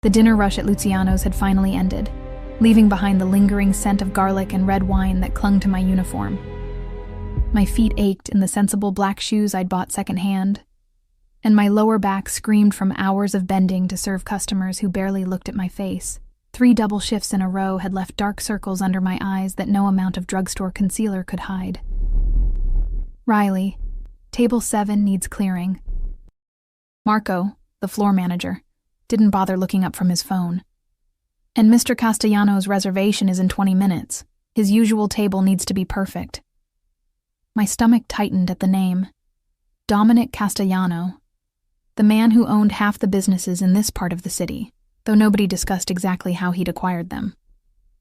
The dinner rush at Luciano's had finally ended, leaving behind the lingering scent of garlic and red wine that clung to my uniform. My feet ached in the sensible black shoes I'd bought secondhand, and my lower back screamed from hours of bending to serve customers who barely looked at my face. 3 double shifts in a row had left dark circles under my eyes that no amount of drugstore concealer could hide. Riley, table 7 needs clearing. Marco, the floor manager, didn't bother looking up from his phone. And Mr. Castellano's reservation is in 20 minutes. His usual table needs to be perfect. My stomach tightened at the name. Dominic Castellano, the man who owned half the businesses in this part of the city, though nobody discussed exactly how he'd acquired them.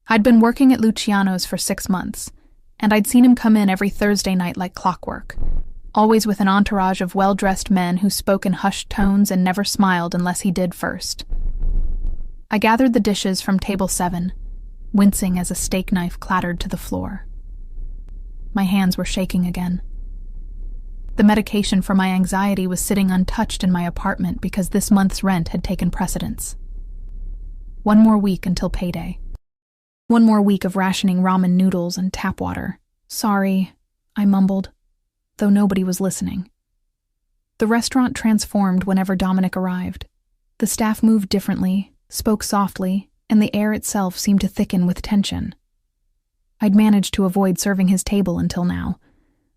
I'd been working at Luciano's for 6 months, and I'd seen him come in every Thursday night like clockwork, always with an entourage of well-dressed men who spoke in hushed tones and never smiled unless he did first. I gathered the dishes from table 7, wincing as a steak knife clattered to the floor. My hands were shaking again. The medication for my anxiety was sitting untouched in my apartment because this month's rent had taken precedence. 1 more week until payday. 1 more week of rationing ramen noodles and tap water. Sorry, I mumbled, though nobody was listening. The restaurant transformed whenever Dominic arrived. The staff moved differently, spoke softly, and the air itself seemed to thicken with tension. I'd managed to avoid serving his table until now,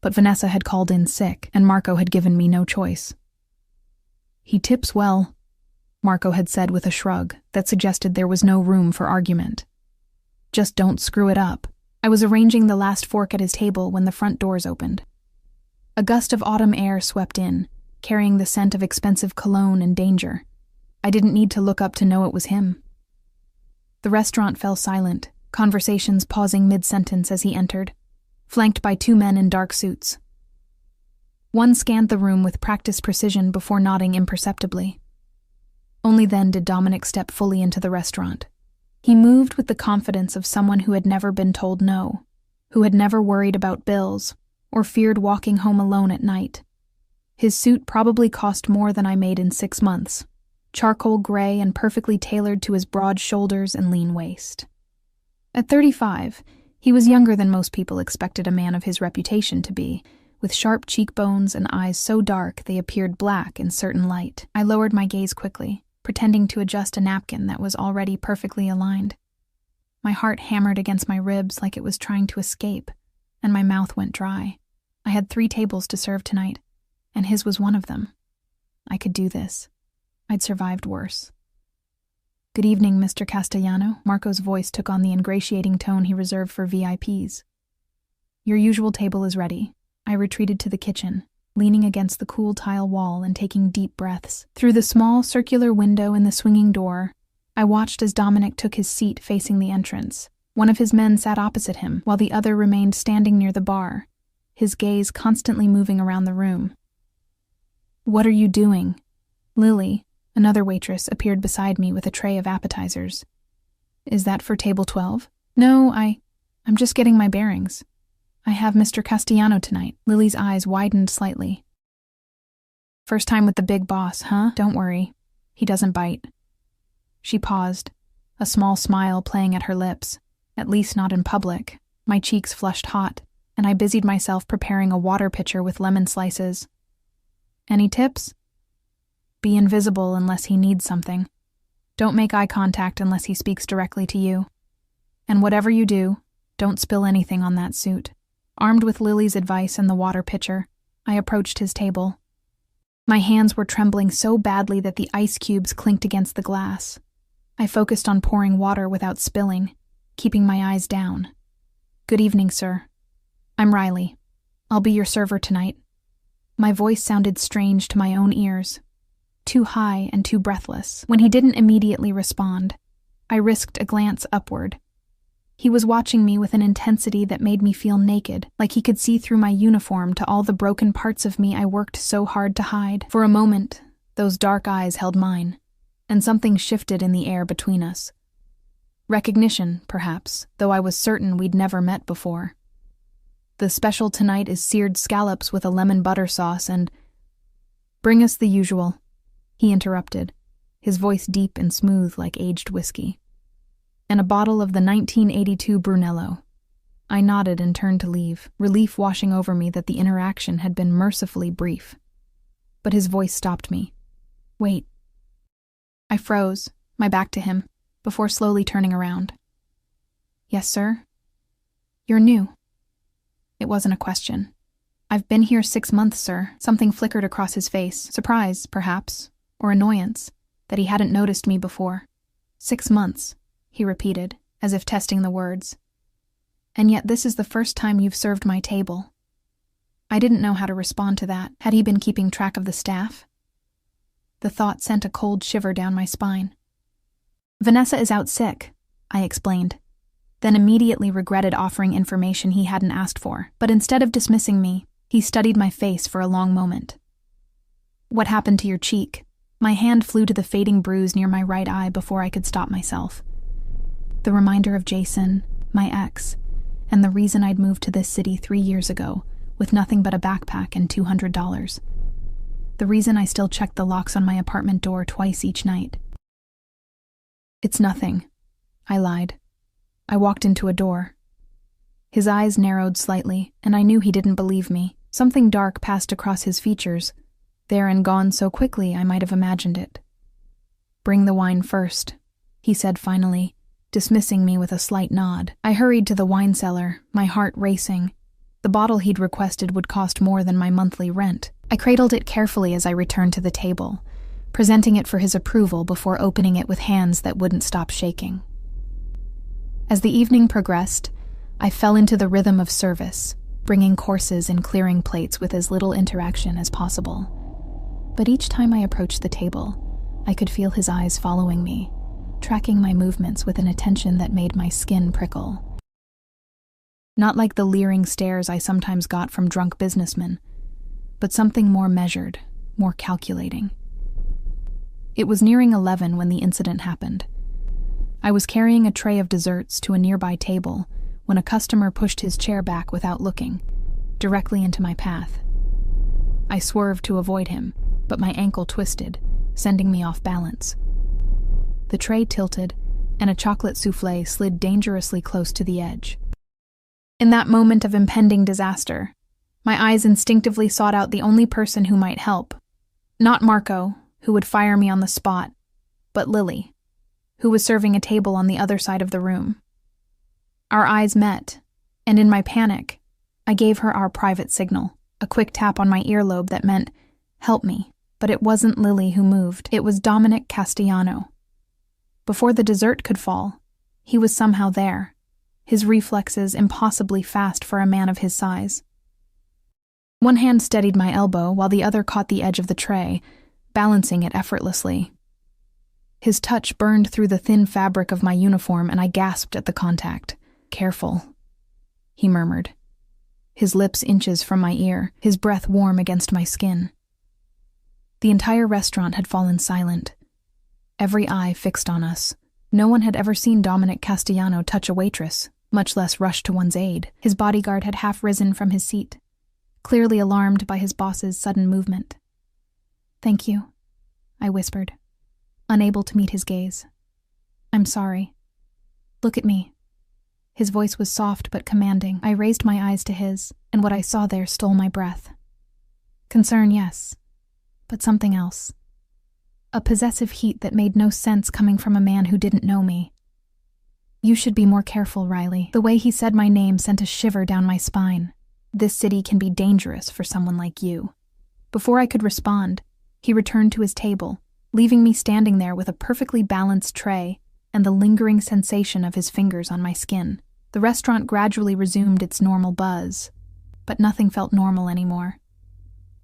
but Vanessa had called in sick, and Marco had given me no choice. "He tips well," Marco had said with a shrug that suggested there was no room for argument. "Just don't screw it up." I was arranging the last fork at his table when the front doors opened. A gust of autumn air swept in, carrying the scent of expensive cologne and danger. I didn't need to look up to know it was him. The restaurant fell silent, conversations pausing mid-sentence as he entered, flanked by 2 men in dark suits. One scanned the room with practiced precision before nodding imperceptibly. Only then did Dominic step fully into the restaurant. He moved with the confidence of someone who had never been told no, who had never worried about bills, or feared walking home alone at night. His suit probably cost more than I made in 6 months, charcoal gray and perfectly tailored to his broad shoulders and lean waist. At 35, he was younger than most people expected a man of his reputation to be, with sharp cheekbones and eyes so dark they appeared black in certain light. I lowered my gaze quickly, pretending to adjust a napkin that was already perfectly aligned. My heart hammered against my ribs like it was trying to escape, and my mouth went dry. I had 3 tables to serve tonight, and his was one of them. I could do this. I'd survived worse. "Good evening, Mr. Castellano." Marco's voice took on the ingratiating tone he reserved for VIPs. "Your usual table is ready." I retreated to the kitchen, leaning against the cool tile wall and taking deep breaths. Through the small circular window in the swinging door, I watched as Dominic took his seat facing the entrance. One of his men sat opposite him, while the other remained standing near the bar, his gaze constantly moving around the room. "What are you doing?" Lily, another waitress, appeared beside me with a tray of appetizers. "Is that for table 12? "No, I'm just getting my bearings. I have Mr. Castellano tonight." Lily's eyes widened slightly. "First time with the big boss, huh? Don't worry. He doesn't bite." She paused, a small smile playing at her lips, at least not in public. My cheeks flushed hot, and I busied myself preparing a water pitcher with lemon slices. "Any tips?" "Be invisible unless he needs something. Don't make eye contact unless he speaks directly to you. And whatever you do, don't spill anything on that suit." Armed with Lily's advice and the water pitcher, I approached his table. My hands were trembling so badly that the ice cubes clinked against the glass. I focused on pouring water without spilling, keeping my eyes down. "Good evening, sir. I'm Riley. I'll be your server tonight." My voice sounded strange to my own ears, too high and too breathless. When he didn't immediately respond, I risked a glance upward. He was watching me with an intensity that made me feel naked, like he could see through my uniform to all the broken parts of me I worked so hard to hide. For a moment, those dark eyes held mine, and something shifted in the air between us. Recognition, perhaps, though I was certain we'd never met before. "The special tonight is seared scallops with a lemon butter sauce and—" "Bring us the usual," he interrupted, his voice deep and smooth like aged whiskey. "And a bottle of the 1982 Brunello." I nodded and turned to leave, relief washing over me that the interaction had been mercifully brief. But his voice stopped me. "Wait." I froze, my back to him, before slowly turning around. "Yes, sir?" "You're new." It wasn't a question. "I've been here 6 months, sir." Something flickered across his face, surprise, perhaps, or annoyance, that he hadn't noticed me before. 6 months, he repeated, as if testing the words. "And yet this is the first time you've served my table." I didn't know how to respond to that. Had he been keeping track of the staff? The thought sent a cold shiver down my spine. "Vanessa is out sick," I explained, then immediately regretted offering information he hadn't asked for. But instead of dismissing me, he studied my face for a long moment. "What happened to your cheek?" My hand flew to the fading bruise near my right eye before I could stop myself. The reminder of Jason, my ex, and the reason I'd moved to this city 3 years ago, with nothing but a backpack and $200. The reason I still checked the locks on my apartment door twice each night. "It's nothing," I lied. I walked into a door. His eyes narrowed slightly, and I knew he didn't believe me. Something dark passed across his features, there and gone so quickly I might have imagined it. "Bring the wine first," he said finally, dismissing me with a slight nod. I hurried to the wine cellar, my heart racing. The bottle he'd requested would cost more than my monthly rent. I cradled it carefully as I returned to the table, presenting it for his approval before opening it with hands that wouldn't stop shaking. As the evening progressed, I fell into the rhythm of service, bringing courses and clearing plates with as little interaction as possible. But each time I approached the table, I could feel his eyes following me, tracking my movements with an attention that made my skin prickle. Not like the leering stares I sometimes got from drunk businessmen, but something more measured, more calculating. It was nearing 11 when the incident happened. I was carrying a tray of desserts to a nearby table when a customer pushed his chair back without looking, directly into my path. I swerved to avoid him, but my ankle twisted, sending me off balance. The tray tilted, and a chocolate soufflé slid dangerously close to the edge. In that moment of impending disaster, my eyes instinctively sought out the only person who might help. Not Marco, who would fire me on the spot, but Lily, who was serving a table on the other side of the room. Our eyes met, and in my panic, I gave her our private signal, a quick tap on my earlobe that meant, "Help me." But it wasn't Lily who moved, it was Dominic Castellano. Before the dessert could fall, he was somehow there, his reflexes impossibly fast for a man of his size. One hand steadied my elbow while the other caught the edge of the tray, balancing it effortlessly. His touch burned through the thin fabric of my uniform and I gasped at the contact. "Careful," he murmured, his lips inches from my ear, his breath warm against my skin. The entire restaurant had fallen silent, every eye fixed on us. No one had ever seen Dominic Castellano touch a waitress, much less rush to one's aid. His bodyguard had half risen from his seat, clearly alarmed by his boss's sudden movement. "Thank you," I whispered, unable to meet his gaze. "I'm sorry. Look at me." His voice was soft but commanding. I raised my eyes to his, and what I saw there stole my breath. Concern, yes, but something else. A possessive heat that made no sense coming from a man who didn't know me. "You should be more careful, Riley." The way he said my name sent a shiver down my spine. "This city can be dangerous for someone like you." Before I could respond, he returned to his table, leaving me standing there with a perfectly balanced tray and the lingering sensation of his fingers on my skin. The restaurant gradually resumed its normal buzz, but nothing felt normal anymore.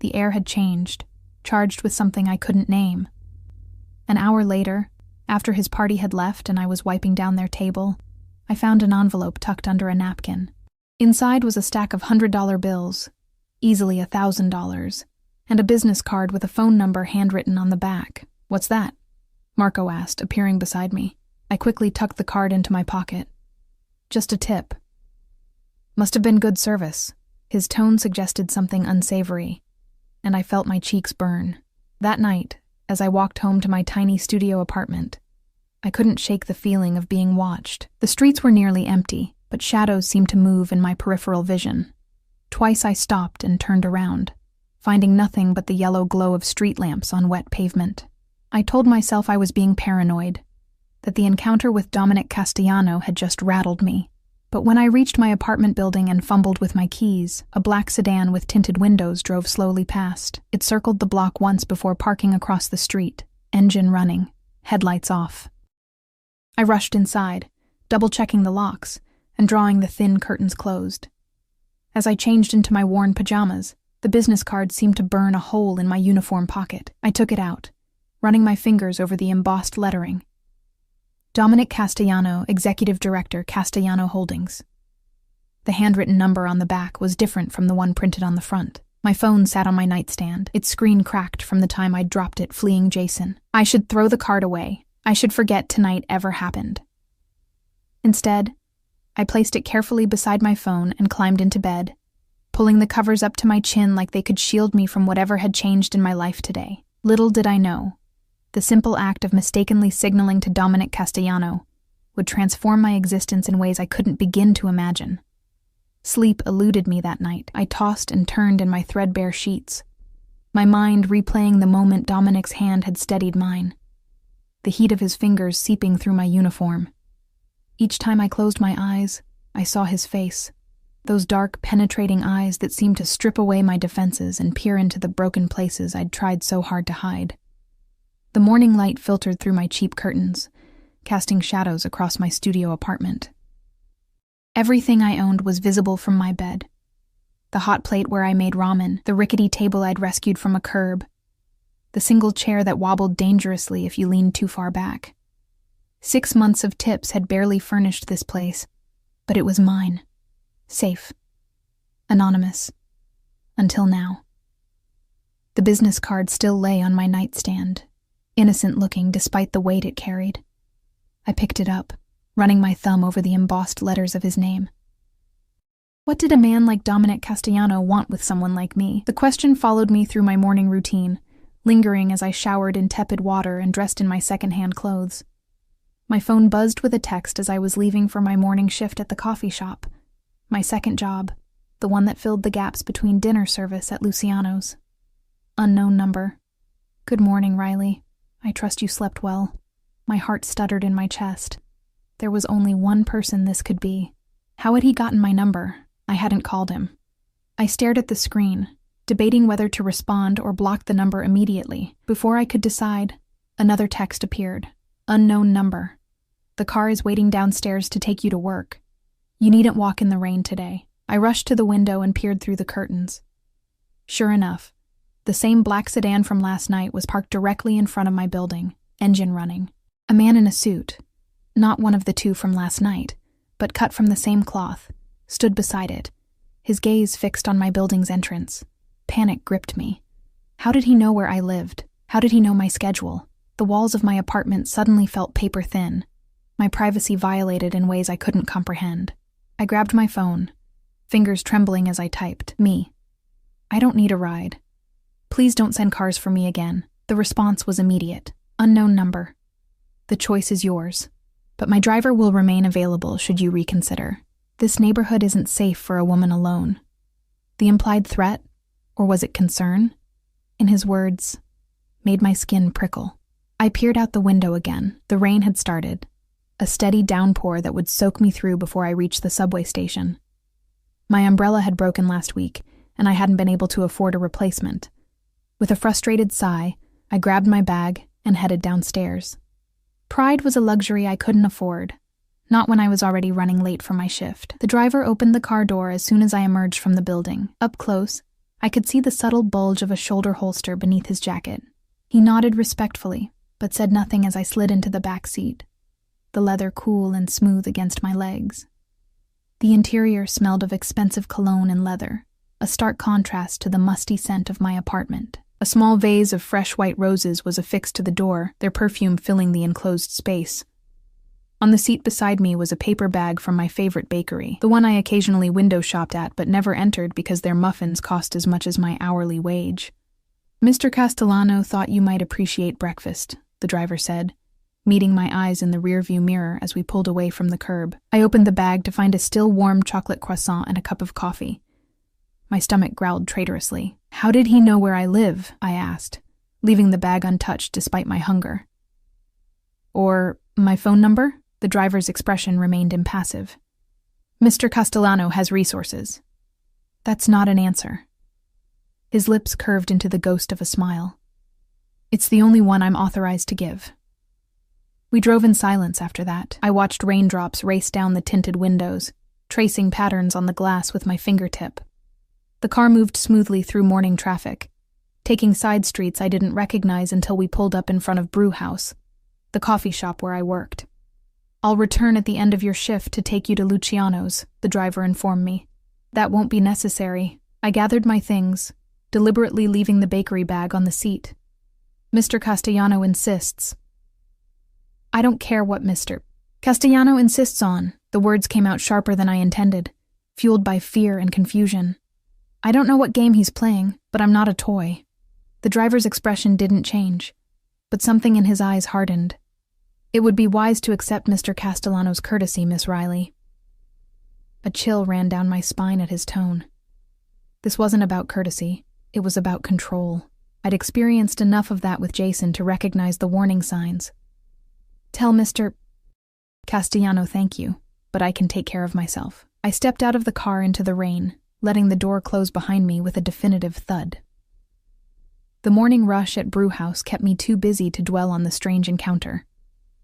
The air had changed, charged with something I couldn't name. An hour later, after his party had left and I was wiping down their table, I found an envelope tucked under a napkin. Inside was a stack of $100 bills, easily $1,000, and a business card with a phone number handwritten on the back. "What's that?" Marco asked, appearing beside me. I quickly tucked the card into my pocket. "Just a tip." "Must have been good service." His tone suggested something unsavory, and I felt my cheeks burn. That night, as I walked home to my tiny studio apartment. I couldn't shake the feeling of being watched. The streets were nearly empty, but shadows seemed to move in my peripheral vision. Twice I stopped and turned around, finding nothing but the yellow glow of street lamps on wet pavement. I told myself I was being paranoid, that the encounter with Dominic Castellano had just rattled me. But when I reached my apartment building and fumbled with my keys, a black sedan with tinted windows drove slowly past. It circled the block once before parking across the street, engine running, headlights off. I rushed inside, double-checking the locks and drawing the thin curtains closed. As I changed into my worn pajamas, the business card seemed to burn a hole in my uniform pocket. I took it out, running my fingers over the embossed lettering. Dominic Castellano, Executive Director, Castellano Holdings. The handwritten number on the back was different from the one printed on the front. My phone sat on my nightstand, its screen cracked from the time I'd dropped it fleeing Jason. I should throw the card away. I should forget tonight ever happened. Instead, I placed it carefully beside my phone and climbed into bed, pulling the covers up to my chin like they could shield me from whatever had changed in my life today. Little did I know, the simple act of mistakenly signaling to Dominic Castellano would transform my existence in ways I couldn't begin to imagine. Sleep eluded me that night. I tossed and turned in my threadbare sheets, my mind replaying the moment Dominic's hand had steadied mine, the heat of his fingers seeping through my uniform. Each time I closed my eyes, I saw his face, those dark, penetrating eyes that seemed to strip away my defenses and peer into the broken places I'd tried so hard to hide. The morning light filtered through my cheap curtains, casting shadows across my studio apartment. Everything I owned was visible from my bed. The hot plate where I made ramen, the rickety table I'd rescued from a curb, the single chair that wobbled dangerously if you leaned too far back. 6 months of tips had barely furnished this place, but it was mine. Safe. Anonymous. Until now. The business card still lay on my nightstand, innocent-looking despite the weight it carried. I picked it up, running my thumb over the embossed letters of his name. What did a man like Dominic Castellano want with someone like me? The question followed me through my morning routine, lingering as I showered in tepid water and dressed in my second-hand clothes. My phone buzzed with a text as I was leaving for my morning shift at the coffee shop, my second job, the one that filled the gaps between dinner service at Luciano's. Unknown number. Good morning, Riley. I trust you slept well. My heart stuttered in my chest. There was only one person this could be. How had he gotten my number? I hadn't called him. I stared at the screen, debating whether to respond or block the number immediately. Before I could decide, another text appeared. Unknown number. The car is waiting downstairs to take you to work. You needn't walk in the rain today. I rushed to the window and peered through the curtains. Sure enough, the same black sedan from last night was parked directly in front of my building, engine running. A man in a suit, not one of the two from last night, but cut from the same cloth, stood beside it, his gaze fixed on my building's entrance. Panic gripped me. How did he know where I lived? How did he know my schedule? The walls of my apartment suddenly felt paper thin, my privacy violated in ways I couldn't comprehend. I grabbed my phone, fingers trembling as I typed, "Me. I don't need a ride. Please don't send cars for me again." The response was immediate. Unknown number. The choice is yours, but my driver will remain available should you reconsider. This neighborhood isn't safe for a woman alone. The implied threat, or was it concern, in his words, made my skin prickle. I peered out the window again. The rain had started, a steady downpour that would soak me through before I reached the subway station. My umbrella had broken last week, and I hadn't been able to afford a replacement. With a frustrated sigh, I grabbed my bag and headed downstairs. Pride was a luxury I couldn't afford, not when I was already running late for my shift. The driver opened the car door as soon as I emerged from the building. Up close, I could see the subtle bulge of a shoulder holster beneath his jacket. He nodded respectfully, but said nothing as I slid into the back seat, the leather cool and smooth against my legs. The interior smelled of expensive cologne and leather, a stark contrast to the musty scent of my apartment. A small vase of fresh white roses was affixed to the door, their perfume filling the enclosed space. On the seat beside me was a paper bag from my favorite bakery, the one I occasionally window shopped at but never entered because their muffins cost as much as my hourly wage. Mr. Castellano thought you might appreciate breakfast, the driver said, meeting my eyes in the rearview mirror as we pulled away from the curb. I opened the bag to find a still warm chocolate croissant and a cup of coffee. My stomach growled traitorously. How did he know where I live? I asked, leaving the bag untouched despite my hunger. Or my phone number? The driver's expression remained impassive. Mr. Castellano has resources. That's not an answer. His lips curved into the ghost of a smile. It's the only one I'm authorized to give. We drove in silence after that. I watched raindrops race down the tinted windows, tracing patterns on the glass with my fingertip. The car moved smoothly through morning traffic, taking side streets I didn't recognize until we pulled up in front of Brew House, the coffee shop where I worked. I'll return at the end of your shift to take you to Luciano's, the driver informed me. That won't be necessary. I gathered my things, deliberately leaving the bakery bag on the seat. Mr. Castellano insists. I don't care what Mr. Castellano insists on. The words came out sharper than I intended, fueled by fear and confusion. I don't know what game he's playing, but I'm not a toy. The driver's expression didn't change, but something in his eyes hardened. It would be wise to accept Mr. Castellano's courtesy, Miss Riley. A chill ran down my spine at his tone. This wasn't about courtesy, it was about control. I'd experienced enough of that with Jason to recognize the warning signs. Tell Mr. Castellano thank you, but I can take care of myself. I stepped out of the car into the rain, letting the door close behind me with a definitive thud. The morning rush at Brew House kept me too busy to dwell on the strange encounter.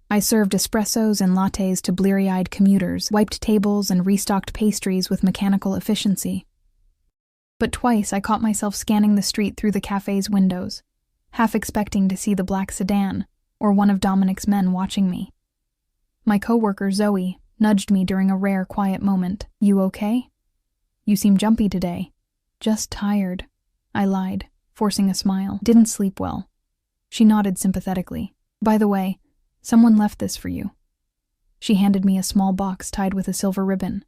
I served espressos and lattes to bleary-eyed commuters, wiped tables and restocked pastries with mechanical efficiency. But twice I caught myself scanning the street through the cafe's windows, half expecting to see the black sedan or one of Dominic's men watching me. My coworker, Zoe, nudged me during a rare quiet moment. You okay? You seem jumpy today. Just tired, I lied, forcing a smile. Didn't sleep well. She nodded sympathetically. By the way, someone left this for you. She handed me a small box tied with a silver ribbon.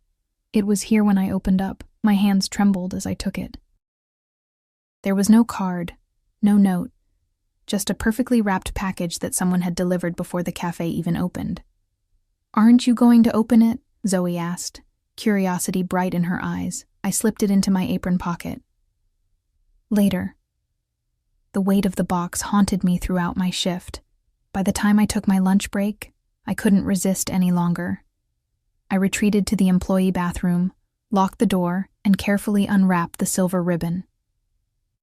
It was here when I opened up. My hands trembled as I took it. There was no card, no note, just a perfectly wrapped package that someone had delivered before the cafe even opened. Aren't you going to open it? Zoe asked, curiosity bright in her eyes. I slipped it into my apron pocket. Later. The weight of the box haunted me throughout my shift. By the time I took my lunch break, I couldn't resist any longer. I retreated to the employee bathroom, locked the door, and carefully unwrapped the silver ribbon.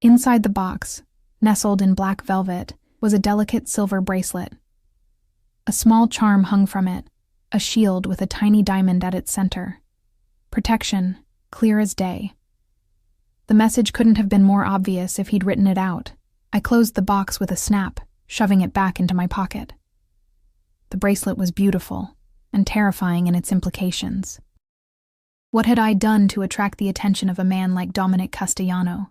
Inside the box, nestled in black velvet, was a delicate silver bracelet. A small charm hung from it, a shield with a tiny diamond at its center. Protection, clear as day. The message couldn't have been more obvious if he'd written it out. I closed the box with a snap, shoving it back into my pocket. The bracelet was beautiful and terrifying in its implications. What had I done to attract the attention of a man like Dominic Castellano?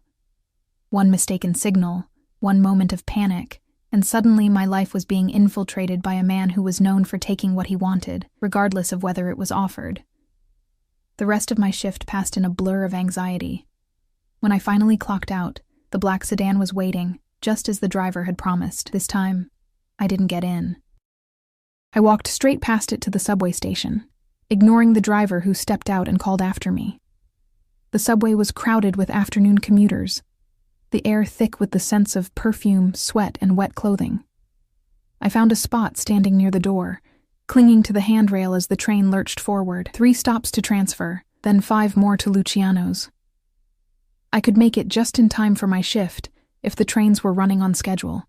One mistaken signal, one moment of panic, and suddenly my life was being infiltrated by a man who was known for taking what he wanted, regardless of whether it was offered. The rest of my shift passed in a blur of anxiety. When I finally clocked out, the black sedan was waiting, just as the driver had promised. This time, I didn't get in. I walked straight past it to the subway station, ignoring the driver who stepped out and called after me. The subway was crowded with afternoon commuters, the air thick with the scents of perfume, sweat, and wet clothing. I found a spot standing near the door, clinging to the handrail as the train lurched forward. 3 stops to transfer, then 5 more to Luciano's. I could make it just in time for my shift if the trains were running on schedule.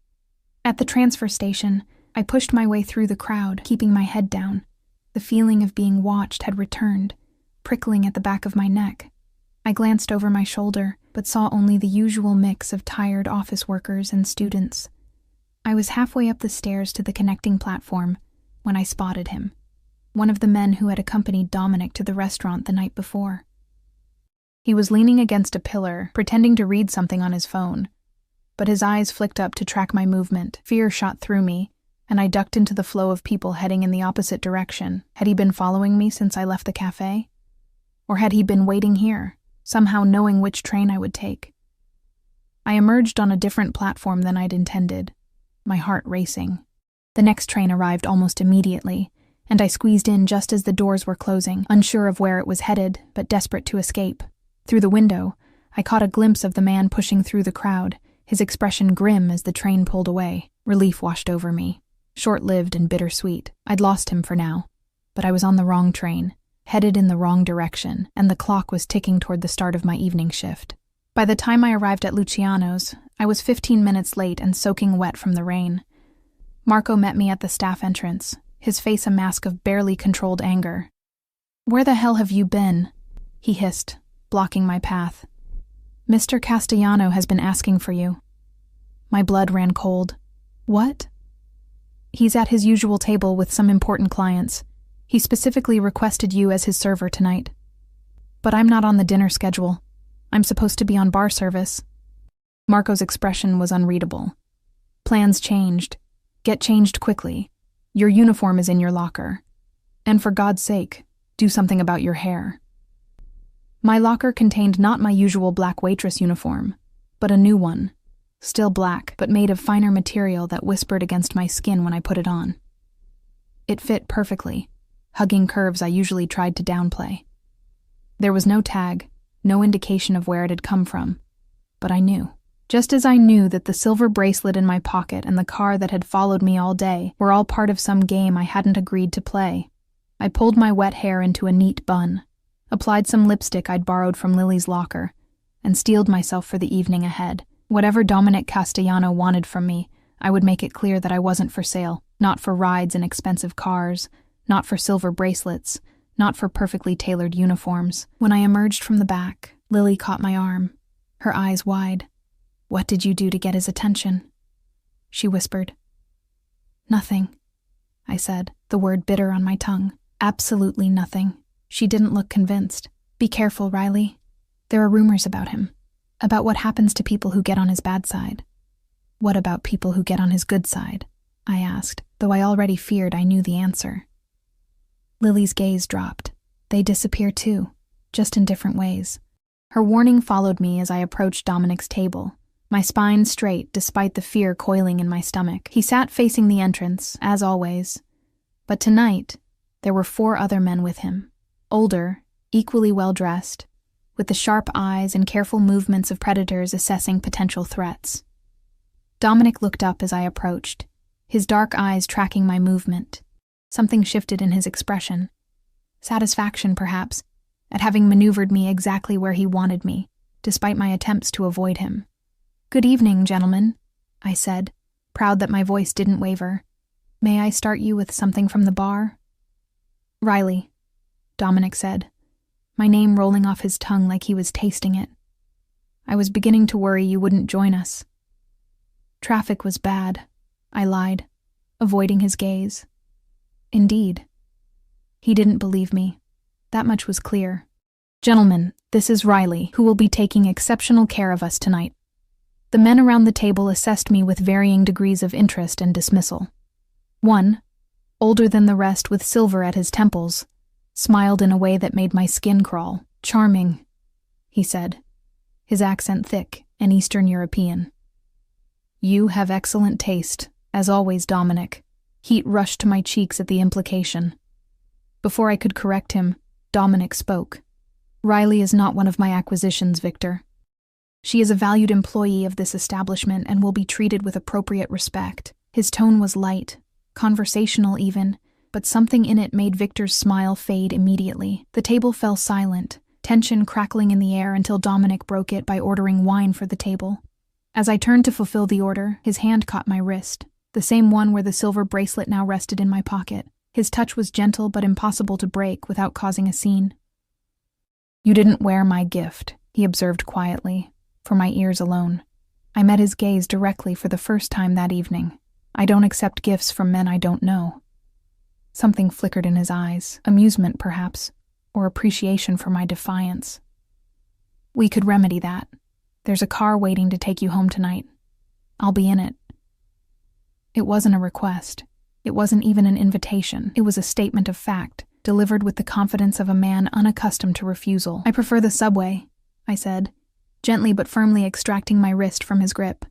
At the transfer station, I pushed my way through the crowd, keeping my head down. The feeling of being watched had returned, prickling at the back of my neck. I glanced over my shoulder, but saw only the usual mix of tired office workers and students. I was halfway up the stairs to the connecting platform when I spotted him, one of the men who had accompanied Dominic to the restaurant the night before. He was leaning against a pillar, pretending to read something on his phone, but his eyes flicked up to track my movement. Fear shot through me, and I ducked into the flow of people heading in the opposite direction. Had he been following me since I left the cafe? Or had he been waiting here, somehow knowing which train I would take? I emerged on a different platform than I'd intended, my heart racing. The next train arrived almost immediately, and I squeezed in just as the doors were closing, unsure of where it was headed, but desperate to escape. Through the window, I caught a glimpse of the man pushing through the crowd, his expression grim as the train pulled away. Relief washed over me, short-lived and bittersweet. I'd lost him for now, but I was on the wrong train, headed in the wrong direction, and the clock was ticking toward the start of my evening shift. By the time I arrived at Luciano's, I was 15 minutes late and soaking wet from the rain. Marco met me at the staff entrance, his face a mask of barely controlled anger. "Where the hell have you been?" he hissed, blocking my path. "Mr. Castellano has been asking for you." My blood ran cold. "What?" "He's at his usual table with some important clients. He specifically requested you as his server tonight." "But I'm not on the dinner schedule. I'm supposed to be on bar service." Marco's expression was unreadable. "Plans changed. Get changed quickly. Your uniform is in your locker. And for God's sake, do something about your hair." My locker contained not my usual black waitress uniform, but a new one, still black, but made of finer material that whispered against my skin when I put it on. It fit perfectly, hugging curves I usually tried to downplay. There was no tag, no indication of where it had come from, but I knew. Just as I knew that the silver bracelet in my pocket and the car that had followed me all day were all part of some game I hadn't agreed to play. I pulled my wet hair into a neat bun, applied some lipstick I'd borrowed from Lily's locker, and steeled myself for the evening ahead. Whatever Dominic Castellano wanted from me, I would make it clear that I wasn't for sale, not for rides in expensive cars, not for silver bracelets, not for perfectly tailored uniforms. When I emerged from the back, Lily caught my arm, her eyes wide. "What did you do to get his attention?" she whispered. "Nothing," I said, the word bitter on my tongue. "Absolutely nothing." She didn't look convinced. "Be careful, Riley. There are rumors about him, about what happens to people who get on his bad side." "What about people who get on his good side?" I asked, though I already feared I knew the answer. Lily's gaze dropped. "They disappear too, just in different ways." Her warning followed me as I approached Dominic's table, my spine straight despite the fear coiling in my stomach. He sat facing the entrance, as always. But tonight, there were 4 other men with him, older, equally well-dressed, with the sharp eyes and careful movements of predators assessing potential threats. Dominic looked up as I approached, his dark eyes tracking my movement. Something shifted in his expression. Satisfaction, perhaps, at having maneuvered me exactly where he wanted me, despite my attempts to avoid him. "Good evening, gentlemen," I said, proud that my voice didn't waver. "May I start you with something from the bar?" "Riley," Dominic said, my name rolling off his tongue like he was tasting it. "I was beginning to worry you wouldn't join us." "Traffic was bad," I lied, avoiding his gaze. "Indeed." He didn't believe me. That much was clear. "Gentlemen, this is Riley, who will be taking exceptional care of us tonight." The men around the table assessed me with varying degrees of interest and dismissal. One, older than the rest with silver at his temples, smiled in a way that made my skin crawl. "Charming," he said, his accent thick and Eastern European. "You have excellent taste, as always, Dominic." Heat rushed to my cheeks at the implication. Before I could correct him, Dominic spoke. "Riley is not one of my acquisitions, Victor. She is a valued employee of this establishment and will be treated with appropriate respect." His tone was light, conversational even, but something in it made Victor's smile fade immediately. The table fell silent, tension crackling in the air until Dominic broke it by ordering wine for the table. As I turned to fulfill the order, his hand caught my wrist, the same one where the silver bracelet now rested in my pocket. His touch was gentle but impossible to break without causing a scene. "You didn't wear my gift," he observed quietly, for my ears alone. I met his gaze directly for the first time that evening. "I don't accept gifts from men I don't know." Something flickered in his eyes, amusement perhaps, or appreciation for my defiance. "We could remedy that. There's a car waiting to take you home tonight. I'll be in it." It wasn't a request. It wasn't even an invitation. It was a statement of fact, delivered with the confidence of a man unaccustomed to refusal. "I prefer the subway," I said, gently but firmly extracting my wrist from his grip.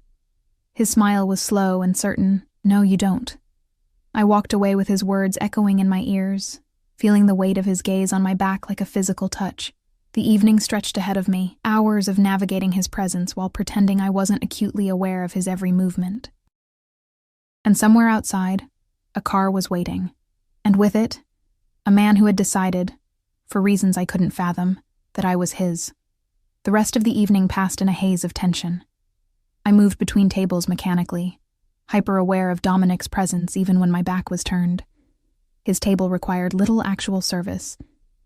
His smile was slow and certain. "No, you don't." I walked away with his words echoing in my ears, feeling the weight of his gaze on my back like a physical touch. The evening stretched ahead of me, hours of navigating his presence while pretending I wasn't acutely aware of his every movement. And somewhere outside, a car was waiting, and with it, a man who had decided, for reasons I couldn't fathom, that I was his. The rest of the evening passed in a haze of tension. I moved between tables mechanically, hyper-aware of Dominic's presence even when my back was turned. His table required little actual service.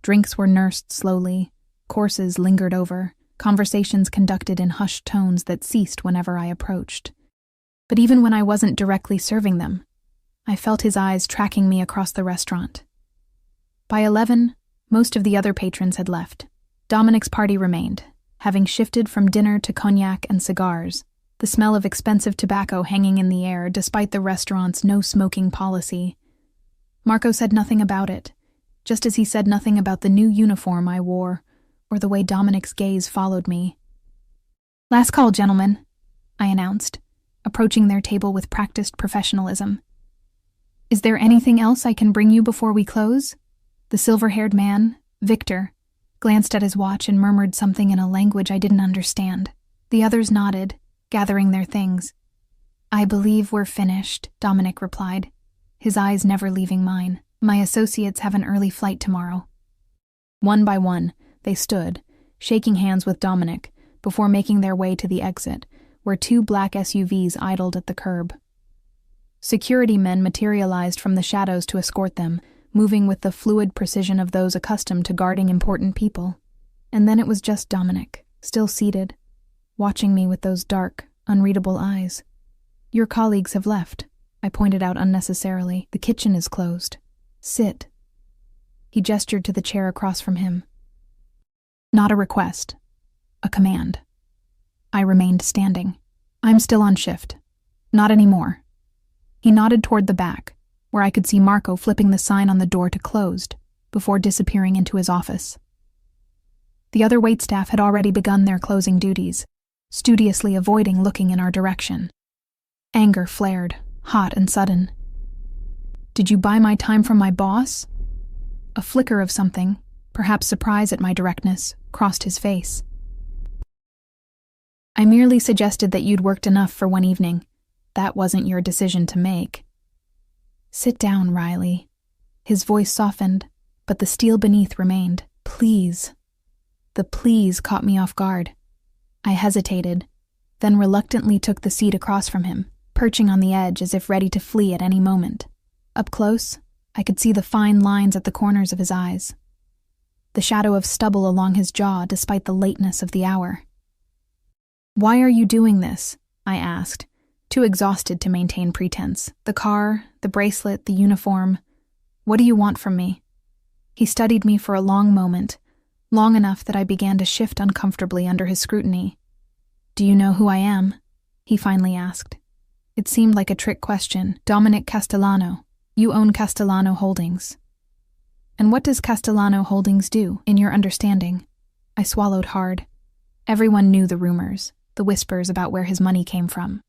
Drinks were nursed slowly, courses lingered over, conversations conducted in hushed tones that ceased whenever I approached. But even when I wasn't directly serving them, I felt his eyes tracking me across the restaurant. By 11, most of the other patrons had left. Dominic's party remained, having shifted from dinner to cognac and cigars, the smell of expensive tobacco hanging in the air despite the restaurant's no-smoking policy. Marco said nothing about it, just as he said nothing about the new uniform I wore, or the way Dominic's gaze followed me. "Last call, gentlemen," I announced, approaching their table with practiced professionalism. "Is there anything else I can bring you before we close?" The silver-haired man, Victor, glanced at his watch and murmured something in a language I didn't understand. The others nodded, gathering their things. "I believe we're finished," Dominic replied, his eyes never leaving mine. "My associates have an early flight tomorrow." One by one, they stood, shaking hands with Dominic, before making their way to the exit, where 2 black SUVs idled at the curb. Security men materialized from the shadows to escort them, moving with the fluid precision of those accustomed to guarding important people. And then it was just Dominic, still seated, watching me with those dark, unreadable eyes. "Your colleagues have left," I pointed out unnecessarily. "The kitchen is closed. Sit." He gestured to the chair across from him. Not a request, a command. I remained standing. "I'm still on shift." "Not anymore." He nodded toward the back, where I could see Marco flipping the sign on the door to closed, before disappearing into his office. The other waitstaff had already begun their closing duties, studiously avoiding looking in our direction. Anger flared, hot and sudden. "Did you buy my time from my boss?" A flicker of something, perhaps surprise at my directness, crossed his face. "I merely suggested that you'd worked enough for one evening. That wasn't your decision to make." "Sit down, Riley." His voice softened, but the steel beneath remained. "Please." The "please" caught me off guard. I hesitated, then reluctantly took the seat across from him, perching on the edge as if ready to flee at any moment. Up close, I could see the fine lines at the corners of his eyes, the shadow of stubble along his jaw despite the lateness of the hour. "Why are you doing this?" I asked, too exhausted to maintain pretense. "The car, the bracelet, the uniform. What do you want from me?" He studied me for a long moment, long enough that I began to shift uncomfortably under his scrutiny. "Do you know who I am?" he finally asked. It seemed like a trick question. "Dominic Castellano. You own Castellano Holdings." "And what does Castellano Holdings do, in your understanding?" I swallowed hard. Everyone knew the rumors, the whispers about where his money came from.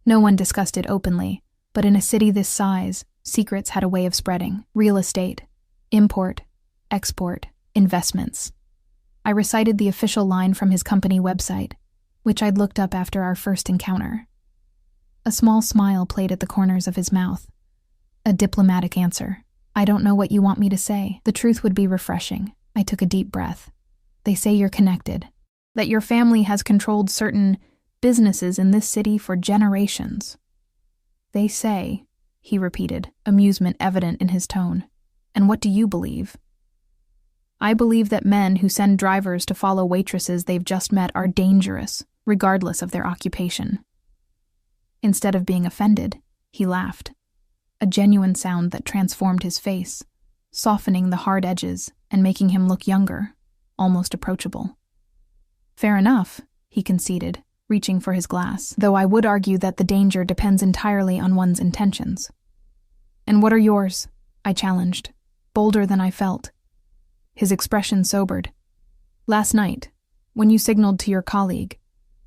No one discussed it openly, but in a city this size, secrets had a way of spreading. Real estate, import, export, investments. I recited the official line from his company website, which I'd looked up after our first encounter. A small smile played at the corners of his mouth. A diplomatic answer. "I don't know what you want me to say." The truth would be refreshing. I took a deep breath. "They say you're connected, that your family has controlled certain businesses in this city for generations." "They say," he repeated, amusement evident in his tone. "And what do you believe?" "I believe that men who send drivers to follow waitresses they've just met are dangerous, regardless of their occupation." Instead of being offended, he laughed, a genuine sound that transformed his face, softening the hard edges and making him look younger, almost approachable. "Fair enough," he conceded, reaching for his glass, "though I would argue that the danger depends entirely on one's intentions." "And what are yours?" I challenged, bolder than I felt. His expression sobered. "Last night, When you signaled to your colleague.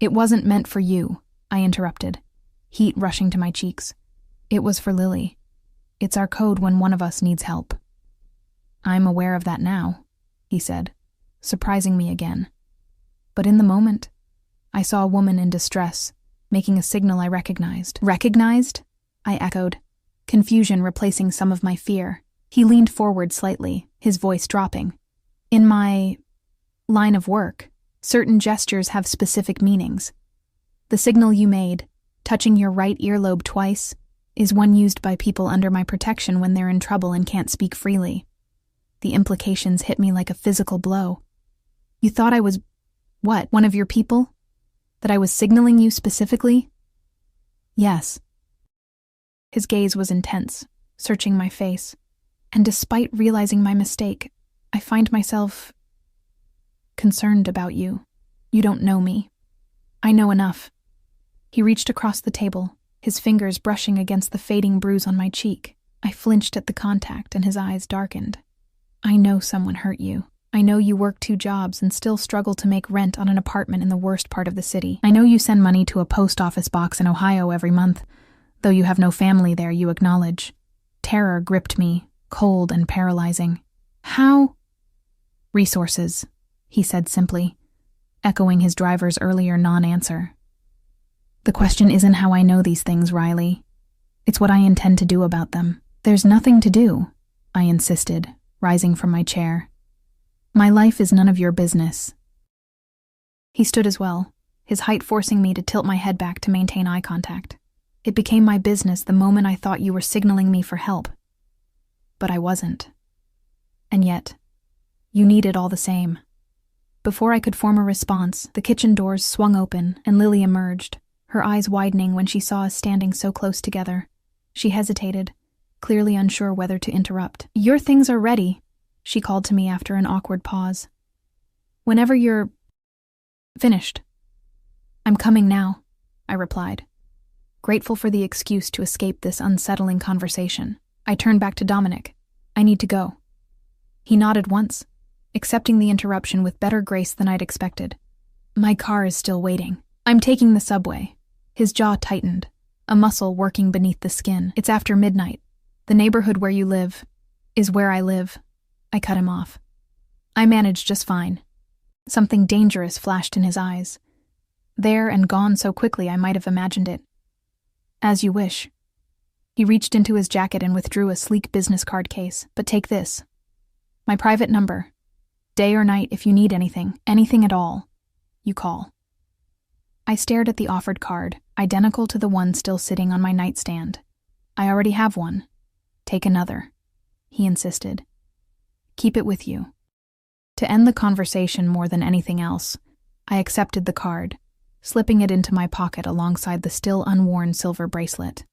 It wasn't meant for you, I interrupted, heat rushing to my cheeks. It was for Lily. It's our code when one of us needs help. I'm aware of that now, he said, surprising me again. But in the moment, I saw a woman in distress, making a signal I recognized. Recognized? I echoed, confusion replacing some of my fear. He leaned forward slightly, his voice dropping. In my line of work, certain gestures have specific meanings. The signal you made, touching your right earlobe twice, is one used by people under my protection when they're in trouble and can't speak freely. The implications hit me like a physical blow. You thought I was, what, one of your people? That I was signaling you specifically? Yes. His gaze was intense, searching my face, and despite realizing my mistake, I find myself concerned about you. You don't know me. I know enough. He reached across the table, his fingers brushing against the fading bruise on my cheek. I flinched at the contact and his eyes darkened. I know someone hurt you. I know you work 2 jobs and still struggle to make rent on an apartment in the worst part of the city. I know you send money to a post office box in Ohio every month, though you have no family there, you acknowledge. Terror gripped me, cold and paralyzing. How? Resources, he said simply, echoing his driver's earlier non-answer. The question isn't how I know these things, Riley. It's what I intend to do about them. There's nothing to do, I insisted, rising from my chair. My life is none of your business. He stood as well, his height forcing me to tilt my head back to maintain eye contact. It became my business the moment I thought you were signaling me for help. But I wasn't. And yet, you need it all the same. Before I could form a response, the kitchen doors swung open and Lily emerged, her eyes widening when she saw us standing so close together. She hesitated, clearly unsure whether to interrupt. Your things are ready, she called to me after an awkward pause. Whenever you're finished. I'm coming now, I replied, grateful for the excuse to escape this unsettling conversation. I turned back to Dominic. I need to go. He nodded once, accepting the interruption with better grace than I'd expected. My car is still waiting. I'm taking the subway. His jaw tightened, a muscle working beneath the skin. It's after midnight. The neighborhood where you live is where I live. I cut him off. I managed just fine. Something dangerous flashed in his eyes. There and gone so quickly I might have imagined it. As you wish. He reached into his jacket and withdrew a sleek business card case. But take this. My private number. Day or night if you need anything at all, you call. I stared at the offered card, identical to the one still sitting on my nightstand. I already have one. Take another, he insisted. Keep it with you. To end the conversation more than anything else, I accepted the card, slipping it into my pocket alongside the still unworn silver bracelet.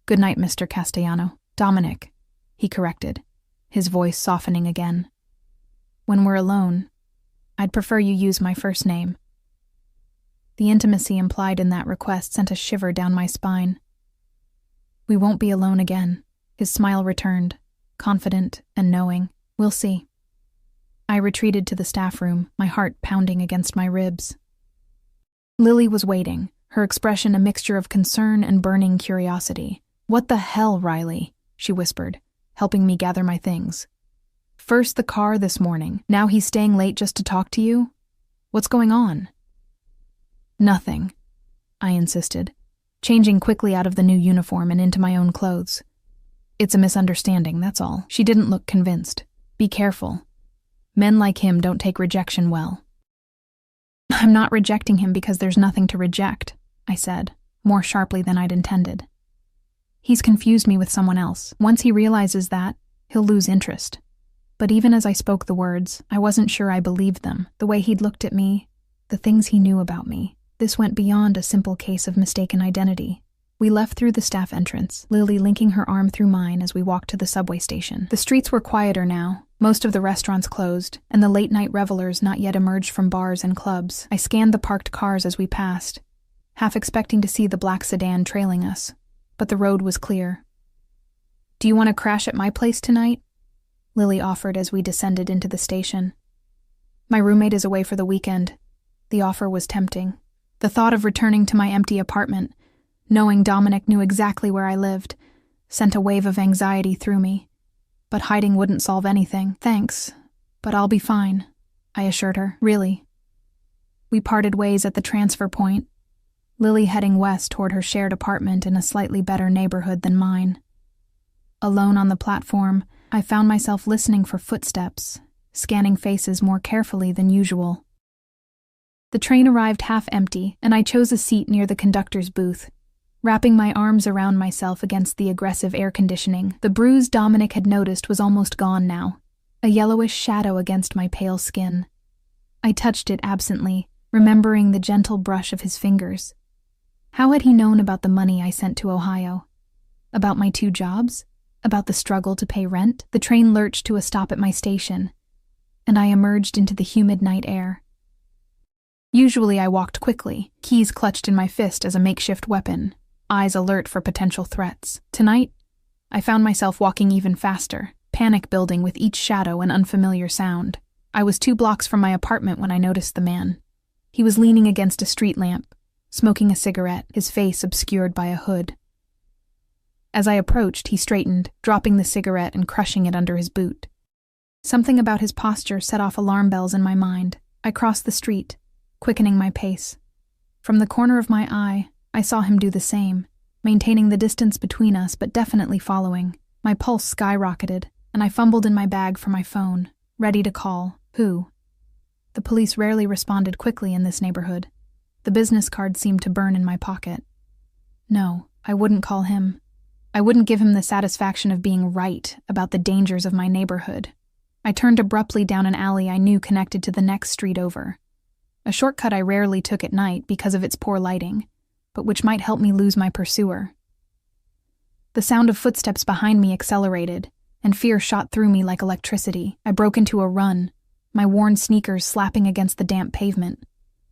Good night, Mr. Castellano. Dominic, he corrected, his voice softening again. When we're alone, I'd prefer you use my first name. The intimacy implied in that request sent a shiver down my spine. We won't be alone again. His smile returned, confident and knowing. We'll see. I retreated to the staff room, my heart pounding against my ribs. Lily was waiting, her expression a mixture of concern and burning curiosity. What the hell, Riley? She whispered, helping me gather my things. First the car this morning, now he's staying late just to talk to you? What's going on? Nothing, I insisted, changing quickly out of the new uniform and into my own clothes. It's a misunderstanding, that's all. She didn't look convinced. Be careful. Men like him don't take rejection well. I'm not rejecting him because there's nothing to reject, I said, more sharply than I'd intended. He's confused me with someone else. Once he realizes that, he'll lose interest. But even as I spoke the words, I wasn't sure I believed them. The way he'd looked at me, the things he knew about me. This went beyond a simple case of mistaken identity. We left through the staff entrance, Lily linking her arm through mine as we walked to the subway station. The streets were quieter now, most of the restaurants closed, and the late-night revelers not yet emerged from bars and clubs. I scanned the parked cars as we passed, half expecting to see the black sedan trailing us, but the road was clear. Do you want to crash at my place tonight? Lily offered as we descended into the station. My roommate is away for the weekend. The offer was tempting. The thought of returning to my empty apartment, knowing Dominic knew exactly where I lived, sent a wave of anxiety through me. But hiding wouldn't solve anything. Thanks, but I'll be fine, I assured her, really. We parted ways at the transfer point, Lily heading west toward her shared apartment in a slightly better neighborhood than mine. Alone on the platform, I found myself listening for footsteps, scanning faces more carefully than usual. The train arrived half empty, and I chose a seat near the conductor's booth. Wrapping my arms around myself against the aggressive air conditioning, the bruise Dominic had noticed was almost gone now, a yellowish shadow against my pale skin. I touched it absently, remembering the gentle brush of his fingers. How had he known about the money I sent to Ohio? About my 2 jobs? About the struggle to pay rent? The train lurched to a stop at my station, and I emerged into the humid night air. Usually I walked quickly, keys clutched in my fist as a makeshift weapon, eyes alert for potential threats. Tonight, I found myself walking even faster, panic building with each shadow and unfamiliar sound. I was 2 blocks from my apartment when I noticed the man. He was leaning against a street lamp, smoking a cigarette, his face obscured by a hood. As I approached, he straightened, dropping the cigarette and crushing it under his boot. Something about his posture set off alarm bells in my mind. I crossed the street, quickening my pace. From the corner of my eye, I saw him do the same, maintaining the distance between us but definitely following. My pulse skyrocketed, and I fumbled in my bag for my phone, ready to call. Who? The police rarely responded quickly in this neighborhood. The business card seemed to burn in my pocket. No, I wouldn't call him. I wouldn't give him the satisfaction of being right about the dangers of my neighborhood. I turned abruptly down an alley I knew connected to the next street over. A shortcut I rarely took at night because of its poor lighting, but which might help me lose my pursuer. The sound of footsteps behind me accelerated, and fear shot through me like electricity. I broke into a run, my worn sneakers slapping against the damp pavement.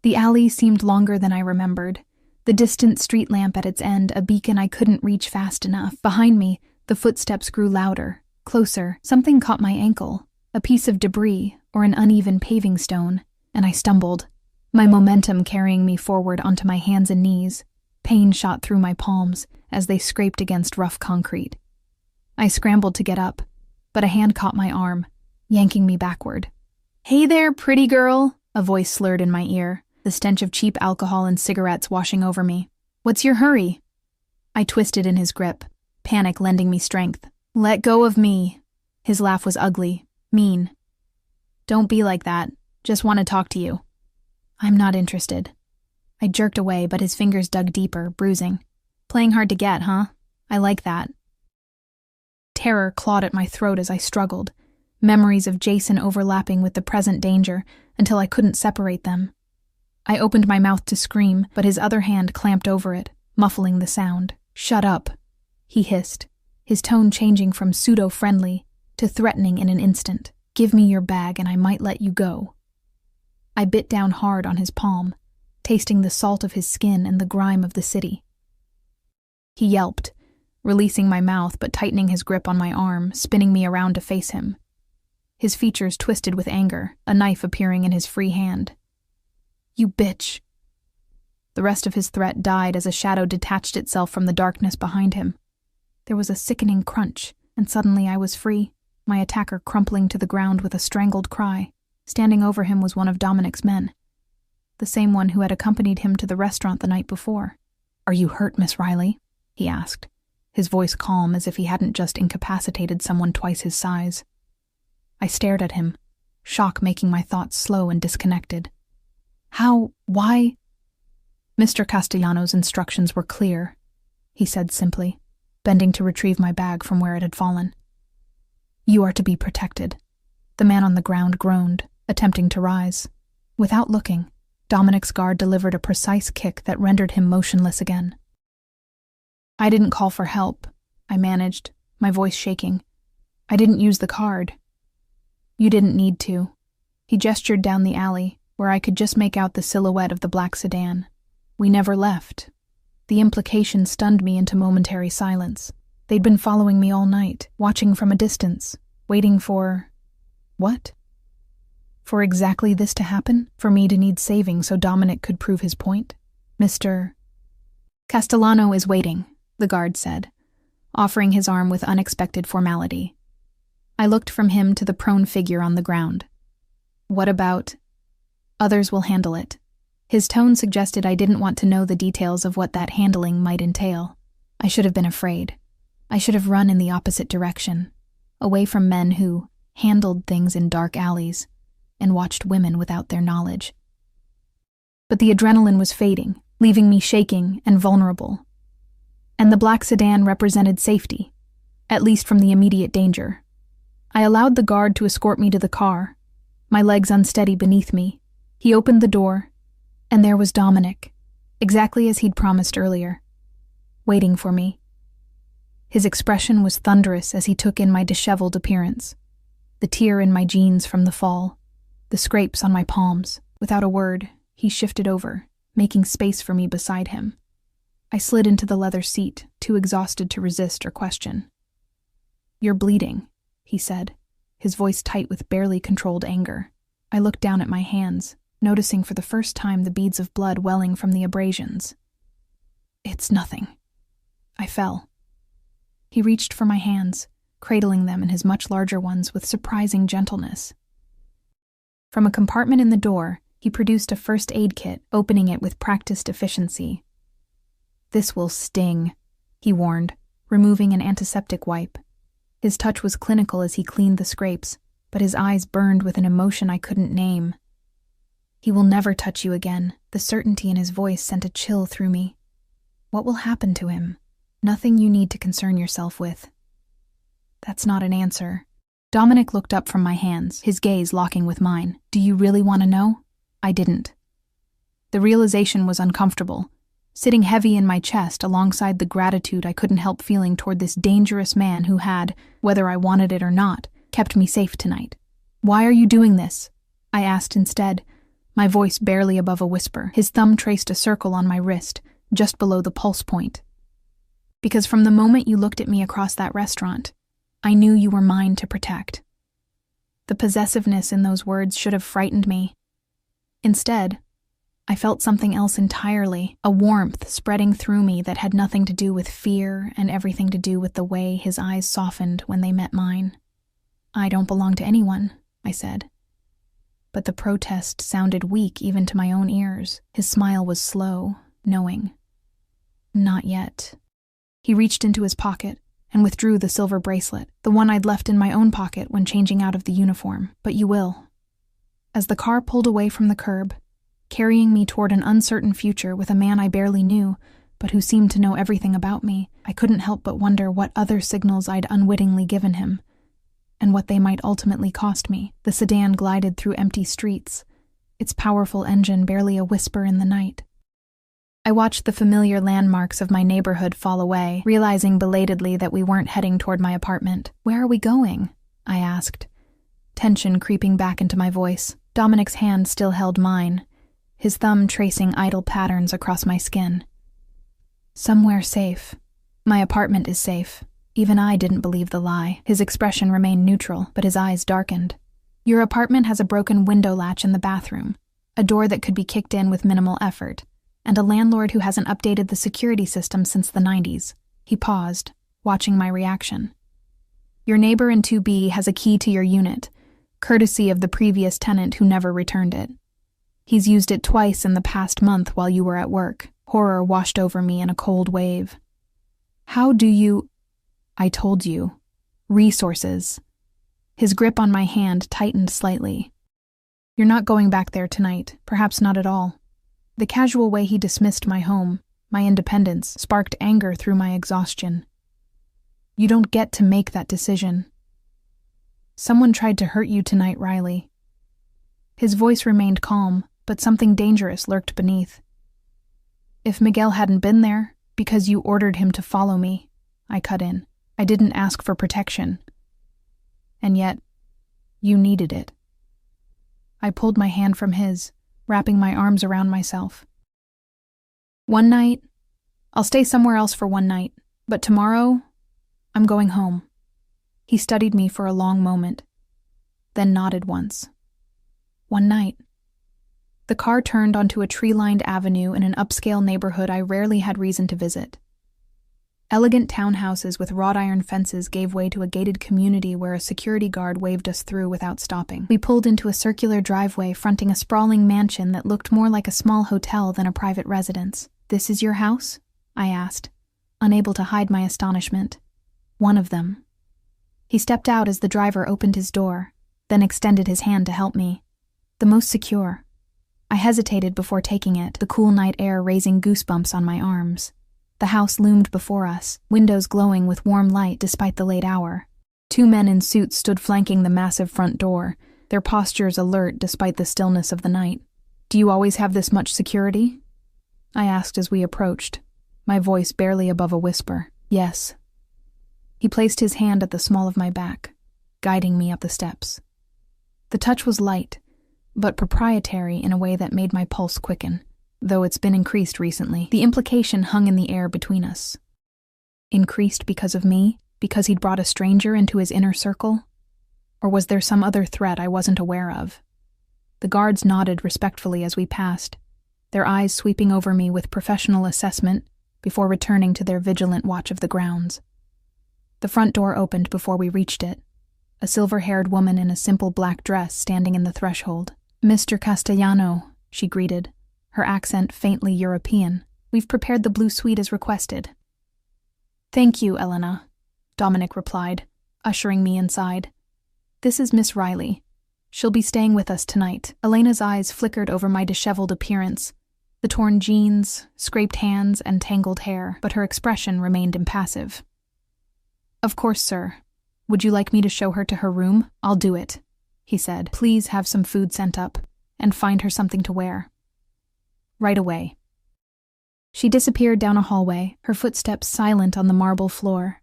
The alley seemed longer than I remembered, the distant street lamp at its end a beacon I couldn't reach fast enough. Behind me, the footsteps grew louder, closer. Something caught my ankle, a piece of debris or an uneven paving stone, and I stumbled, my momentum carrying me forward onto my hands and knees. Pain shot through my palms as they scraped against rough concrete. I scrambled to get up, but a hand caught my arm, yanking me backward. "Hey there, pretty girl," a voice slurred in my ear, the stench of cheap alcohol and cigarettes washing over me. "What's your hurry?" I twisted in his grip, panic lending me strength. "Let go of me." His laugh was ugly, mean. "Don't be like that. Just want to talk to you." "I'm not interested." I jerked away, but his fingers dug deeper, bruising. "Playing hard to get, huh? I like that." Terror clawed at my throat as I struggled, memories of Jason overlapping with the present danger until I couldn't separate them. I opened my mouth to scream, but his other hand clamped over it, muffling the sound. "Shut up," he hissed, his tone changing from pseudo-friendly to threatening in an instant. "Give me your bag and I might let you go." I bit down hard on his palm, tasting the salt of his skin and the grime of the city. He yelped, releasing my mouth but tightening his grip on my arm, spinning me around to face him. His features twisted with anger, a knife appearing in his free hand. "You bitch." The rest of his threat died as a shadow detached itself from the darkness behind him. There was a sickening crunch, and suddenly I was free, my attacker crumpling to the ground with a strangled cry. Standing over him was one of Dominic's men, the same one who had accompanied him to the restaurant the night before. "Are you hurt, Miss Riley?" he asked, his voice calm as if he hadn't just incapacitated someone twice his size. I stared at him, shock making my thoughts slow and disconnected. "How? Why?" "Mr. Castellano's instructions were clear," he said simply, bending to retrieve my bag from where it had fallen. "You are to be protected." The man on the ground groaned, attempting to rise. Without looking, Dominic's guard delivered a precise kick that rendered him motionless again. "I didn't call for help," I managed, my voice shaking. "I didn't use the card." "You didn't need to." He gestured down the alley, where I could just make out the silhouette of the black sedan. "We never left." The implication stunned me into momentary silence. They'd been following me all night, watching from a distance, waiting for... what? For exactly this to happen? For me to need saving so Dominic could prove his point? Mr. Castellano is waiting, the guard said, offering his arm with unexpected formality. I looked from him to the prone figure on the ground. What about? Others will handle it. His tone suggested I didn't want to know the details of what that handling might entail. I should have been afraid. I should have run in the opposite direction, away from men who handled things in dark alleys and watched women without their knowledge. But the adrenaline was fading, leaving me shaking and vulnerable. And the black sedan represented safety, at least from the immediate danger. I allowed the guard to escort me to the car, my legs unsteady beneath me. He opened the door, and there was Dominic, exactly as he'd promised earlier, waiting for me. His expression was thunderous as he took in my disheveled appearance, the tear in my jeans from the fall, the scrapes on my palms. Without a word, he shifted over, making space for me beside him. I slid into the leather seat, too exhausted to resist or question. "You're bleeding," he said, his voice tight with barely controlled anger. I looked down at my hands, noticing for the first time the beads of blood welling from the abrasions. "It's nothing." I fell. He reached for my hands, cradling them in his much larger ones with surprising gentleness. From a compartment in the door, he produced a first aid kit, opening it with practiced efficiency. "This will sting," he warned, removing an antiseptic wipe. His touch was clinical as he cleaned the scrapes, but his eyes burned with an emotion I couldn't name. "He will never touch you again." The certainty in his voice sent a chill through me. "What will happen to him? Nothing you need to concern yourself with." That's not an answer. Dominic looked up from my hands, his gaze locking with mine. "Do you really want to know?" I didn't. The realization was uncomfortable, sitting heavy in my chest alongside the gratitude I couldn't help feeling toward this dangerous man who had, whether I wanted it or not, kept me safe tonight. "Why are you doing this?" I asked instead, my voice barely above a whisper. His thumb traced a circle on my wrist, just below the pulse point. "Because from the moment you looked at me across that restaurant, I knew you were mine to protect." The possessiveness in those words should have frightened me. Instead, I felt something else entirely, a warmth spreading through me that had nothing to do with fear and everything to do with the way his eyes softened when they met mine. "I don't belong to anyone," I said. But the protest sounded weak even to my own ears. His smile was slow, knowing. "Not yet." He reached into his pocket and withdrew the silver bracelet, the one I'd left in my own pocket when changing out of the uniform. "But you will." As the car pulled away from the curb, carrying me toward an uncertain future with a man I barely knew, but who seemed to know everything about me, I couldn't help but wonder what other signals I'd unwittingly given him, and what they might ultimately cost me. The sedan glided through empty streets, its powerful engine barely a whisper in the night. I watched the familiar landmarks of my neighborhood fall away, realizing belatedly that we weren't heading toward my apartment. "Where are we going?" I asked, tension creeping back into my voice. Dominic's hand still held mine, his thumb tracing idle patterns across my skin. "Somewhere safe. My apartment is safe." Even I didn't believe the lie. His expression remained neutral, but his eyes darkened. "Your apartment has a broken window latch in the bathroom, a door that could be kicked in with minimal effort, and a landlord who hasn't updated the security system since the 90s. He paused, watching my reaction. "Your neighbor in 2B has a key to your unit, courtesy of the previous tenant who never returned it. He's used it twice in the past month while you were at work." Horror washed over me in a cold wave. "How do you—" "I told you. Resources." His grip on my hand tightened slightly. "You're not going back there tonight, perhaps not at all." The casual way he dismissed my home, my independence, sparked anger through my exhaustion. "You don't get to make that decision. Someone tried to hurt you tonight, Riley." His voice remained calm, but something dangerous lurked beneath. "If Miguel hadn't been there, because you ordered him to follow me," I cut in. "I didn't ask for protection. And yet, you needed it." I pulled my hand from his, wrapping my arms around myself. "One night, I'll stay somewhere else for one night, but tomorrow, I'm going home." He studied me for a long moment, then nodded once. One night. The car turned onto a tree-lined avenue in an upscale neighborhood I rarely had reason to visit. Elegant townhouses with wrought iron fences gave way to a gated community where a security guard waved us through without stopping. We pulled into a circular driveway fronting a sprawling mansion that looked more like a small hotel than a private residence. "This is your house?" I asked, unable to hide my astonishment. "One of them." He stepped out as the driver opened his door, then extended his hand to help me. "The most secure." I hesitated before taking it, the cool night air raising goosebumps on my arms. The house loomed before us, windows glowing with warm light despite the late hour. Two men in suits stood flanking the massive front door, their postures alert despite the stillness of the night. "Do you always have this much security?" I asked as we approached, my voice barely above a whisper. "Yes." He placed his hand at the small of my back, guiding me up the steps. The touch was light, but proprietary in a way that made my pulse quicken, though it's been increased recently. The implication hung in the air between us. Increased because of me? Because he'd brought a stranger into his inner circle? Or was there some other threat I wasn't aware of? The guards nodded respectfully as we passed, their eyes sweeping over me with professional assessment before returning to their vigilant watch of the grounds. The front door opened before we reached it, a silver-haired woman in a simple black dress standing in the threshold. "Mr. Castellano," she greeted, her accent faintly European. "We've prepared the blue suite as requested." "Thank you, Elena," Dominic replied, ushering me inside. "This is Miss Riley. She'll be staying with us tonight." Elena's eyes flickered over my disheveled appearance, the torn jeans, scraped hands, and tangled hair, but her expression remained impassive. "Of course, sir. Would you like me to show her to her room? I'll do it," he said. "Please have some food sent up, and find her something to wear." "Right away." She disappeared down a hallway, her footsteps silent on the marble floor.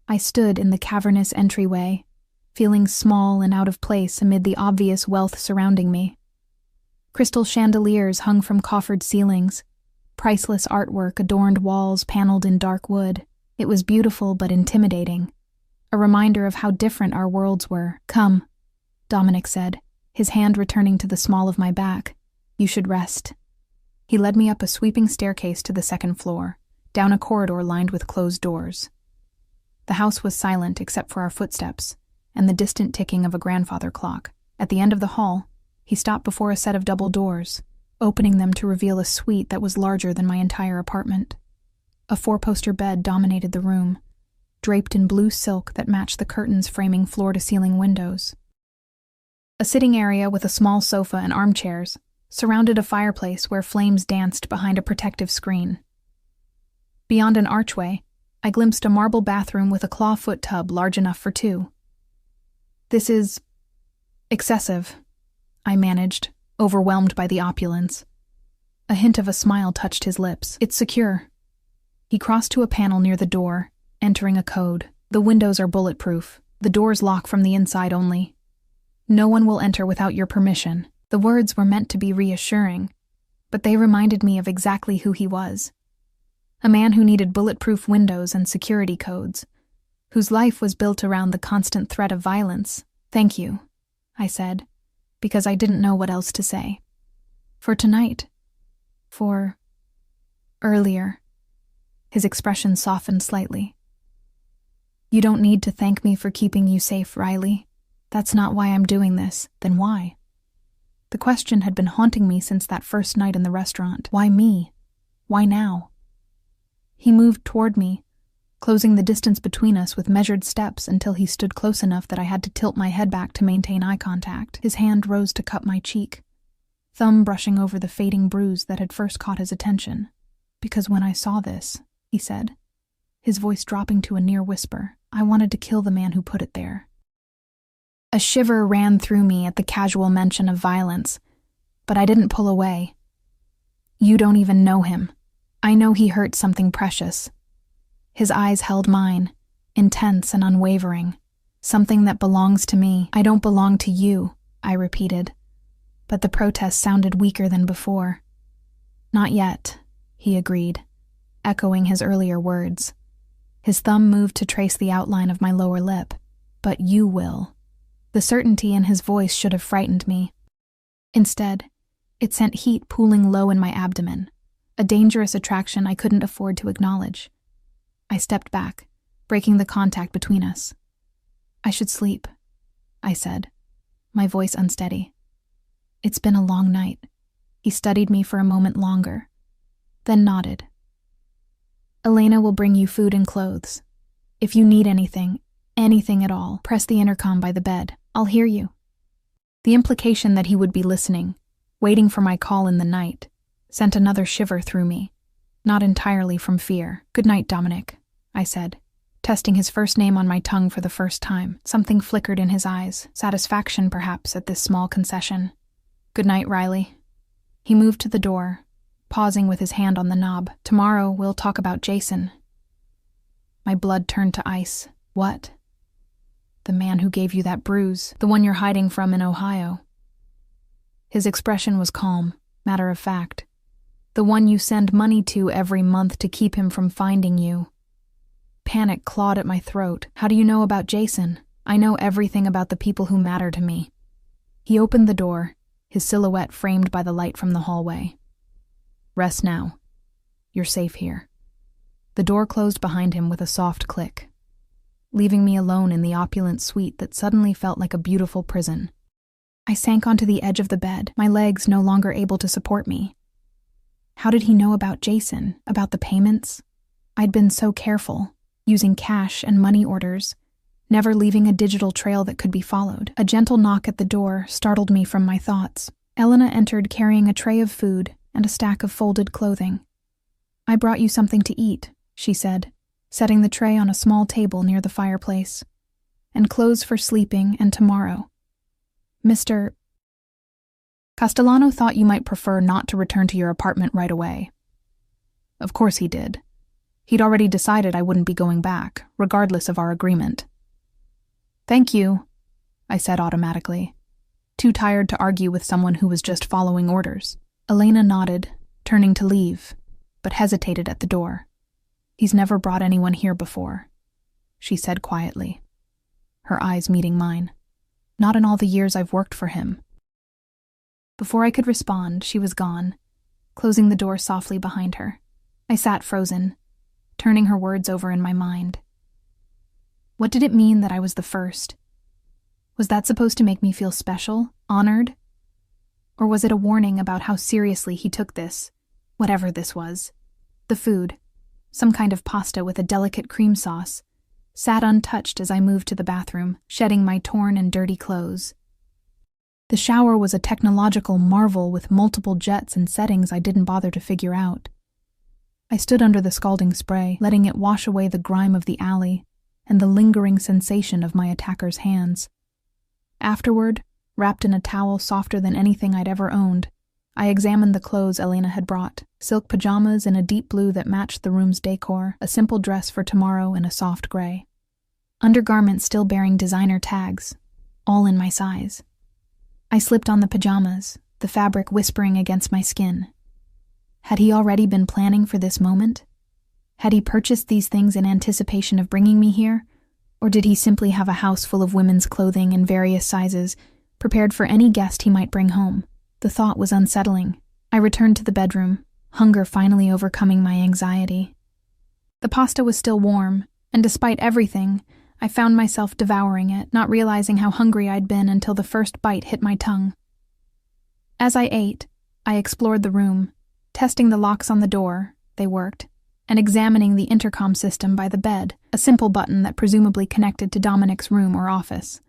I stood in the cavernous entryway, feeling small and out of place amid the obvious wealth surrounding me. Crystal chandeliers hung from coffered ceilings, priceless artwork adorned walls paneled in dark wood. It was beautiful but intimidating, a reminder of how different our worlds were. "Come," Dominic said, his hand returning to the small of my back. "You should rest." He led me up a sweeping staircase to the second floor, down a corridor lined with closed doors. The house was silent except for our footsteps and the distant ticking of a grandfather clock. At the end of the hall, he stopped before a set of double doors, opening them to reveal a suite that was larger than my entire apartment. A four-poster bed dominated the room, draped in blue silk that matched the curtains framing floor-to-ceiling windows. A sitting area with a small sofa and armchairs surrounded a fireplace where flames danced behind a protective screen. Beyond an archway, I glimpsed a marble bathroom with a clawfoot tub large enough for two. "This is excessive," I managed, overwhelmed by the opulence. A hint of a smile touched his lips. "It's secure." He crossed to a panel near the door, entering a code. "The windows are bulletproof. The doors lock from the inside only. No one will enter without your permission." The words were meant to be reassuring, but they reminded me of exactly who he was. A man who needed bulletproof windows and security codes, whose life was built around the constant threat of violence. "Thank you," I said, because I didn't know what else to say. "For tonight. For earlier." His expression softened slightly. "You don't need to thank me for keeping you safe, Riley. That's not why I'm doing this." "Then why?" The question had been haunting me since that first night in the restaurant. Why me? Why now? He moved toward me, closing the distance between us with measured steps until he stood close enough that I had to tilt my head back to maintain eye contact. His hand rose to cup my cheek, thumb brushing over the fading bruise that had first caught his attention. "Because when I saw this," he said, his voice dropping to a near whisper, "I wanted to kill the man who put it there." A shiver ran through me at the casual mention of violence, but I didn't pull away. "You don't even know him. I know he hurt something precious." His eyes held mine, intense and unwavering. "Something that belongs to me." "I don't belong to you," I repeated, but the protest sounded weaker than before. "Not yet," he agreed, echoing his earlier words. His thumb moved to trace the outline of my lower lip. "But you will." The certainty in his voice should have frightened me. Instead, it sent heat pooling low in my abdomen, a dangerous attraction I couldn't afford to acknowledge. I stepped back, breaking the contact between us. "I should sleep," I said, my voice unsteady. "It's been a long night." He studied me for a moment longer, then nodded. "Elena will bring you food and clothes. If you need anything at all, press the intercom by the bed. I'll hear you." The implication that he would be listening, waiting for my call in the night, sent another shiver through me, not entirely from fear. "Good night, Dominic," I said, testing his first name on my tongue for the first time. Something flickered in his eyes, satisfaction perhaps at this small concession. "Good night, Riley." He moved to the door, pausing with his hand on the knob. "Tomorrow we'll talk about Jason." My blood turned to ice. "What?" "The man who gave you that bruise, the one you're hiding from in Ohio." His expression was calm, matter of fact. "The one you send money to every month to keep him from finding you." Panic clawed at my throat. "How do you know about Jason?" "I know everything about the people who matter to me." He opened the door, his silhouette framed by the light from the hallway. "Rest now. You're safe here." The door closed behind him with a soft click, leaving me alone in the opulent suite that suddenly felt like a beautiful prison. I sank onto the edge of the bed, my legs no longer able to support me. How did he know about Jason, about the payments? I'd been so careful, using cash and money orders, never leaving a digital trail that could be followed. A gentle knock at the door startled me from my thoughts. Elena entered carrying a tray of food and a stack of folded clothing. "I brought you something to eat," she said, setting the tray on a small table near the fireplace. "And clothes for sleeping and tomorrow. Mr. Castellano thought you might prefer not to return to your apartment right away." Of course he did. He'd already decided I wouldn't be going back, regardless of our agreement. "Thank you," I said automatically, too tired to argue with someone who was just following orders. Elena nodded, turning to leave, but hesitated at the door. "He's never brought anyone here before," she said quietly, her eyes meeting mine. "Not in all the years I've worked for him." Before I could respond, she was gone, closing the door softly behind her. I sat frozen, turning her words over in my mind. What did it mean that I was the first? Was that supposed to make me feel special, honored? Or was it a warning about how seriously he took this, whatever this was? The food, some kind of pasta with a delicate cream sauce, sat untouched as I moved to the bathroom, shedding my torn and dirty clothes. The shower was a technological marvel with multiple jets and settings I didn't bother to figure out. I stood under the scalding spray, letting it wash away the grime of the alley and the lingering sensation of my attacker's hands. Afterward, wrapped in a towel softer than anything I'd ever owned, I examined the clothes Elena had brought, silk pajamas in a deep blue that matched the room's decor, a simple dress for tomorrow in a soft gray. Undergarments still bearing designer tags, all in my size. I slipped on the pajamas, the fabric whispering against my skin. Had he already been planning for this moment? Had he purchased these things in anticipation of bringing me here? Or did he simply have a house full of women's clothing in various sizes, prepared for any guest he might bring home? The thought was unsettling. I returned to the bedroom, hunger finally overcoming my anxiety. The pasta was still warm, and despite everything, I found myself devouring it, not realizing how hungry I'd been until the first bite hit my tongue. As I ate, I explored the room, testing the locks on the door, they worked, and examining the intercom system by the bed, a simple button that presumably connected to Dominic's room or office.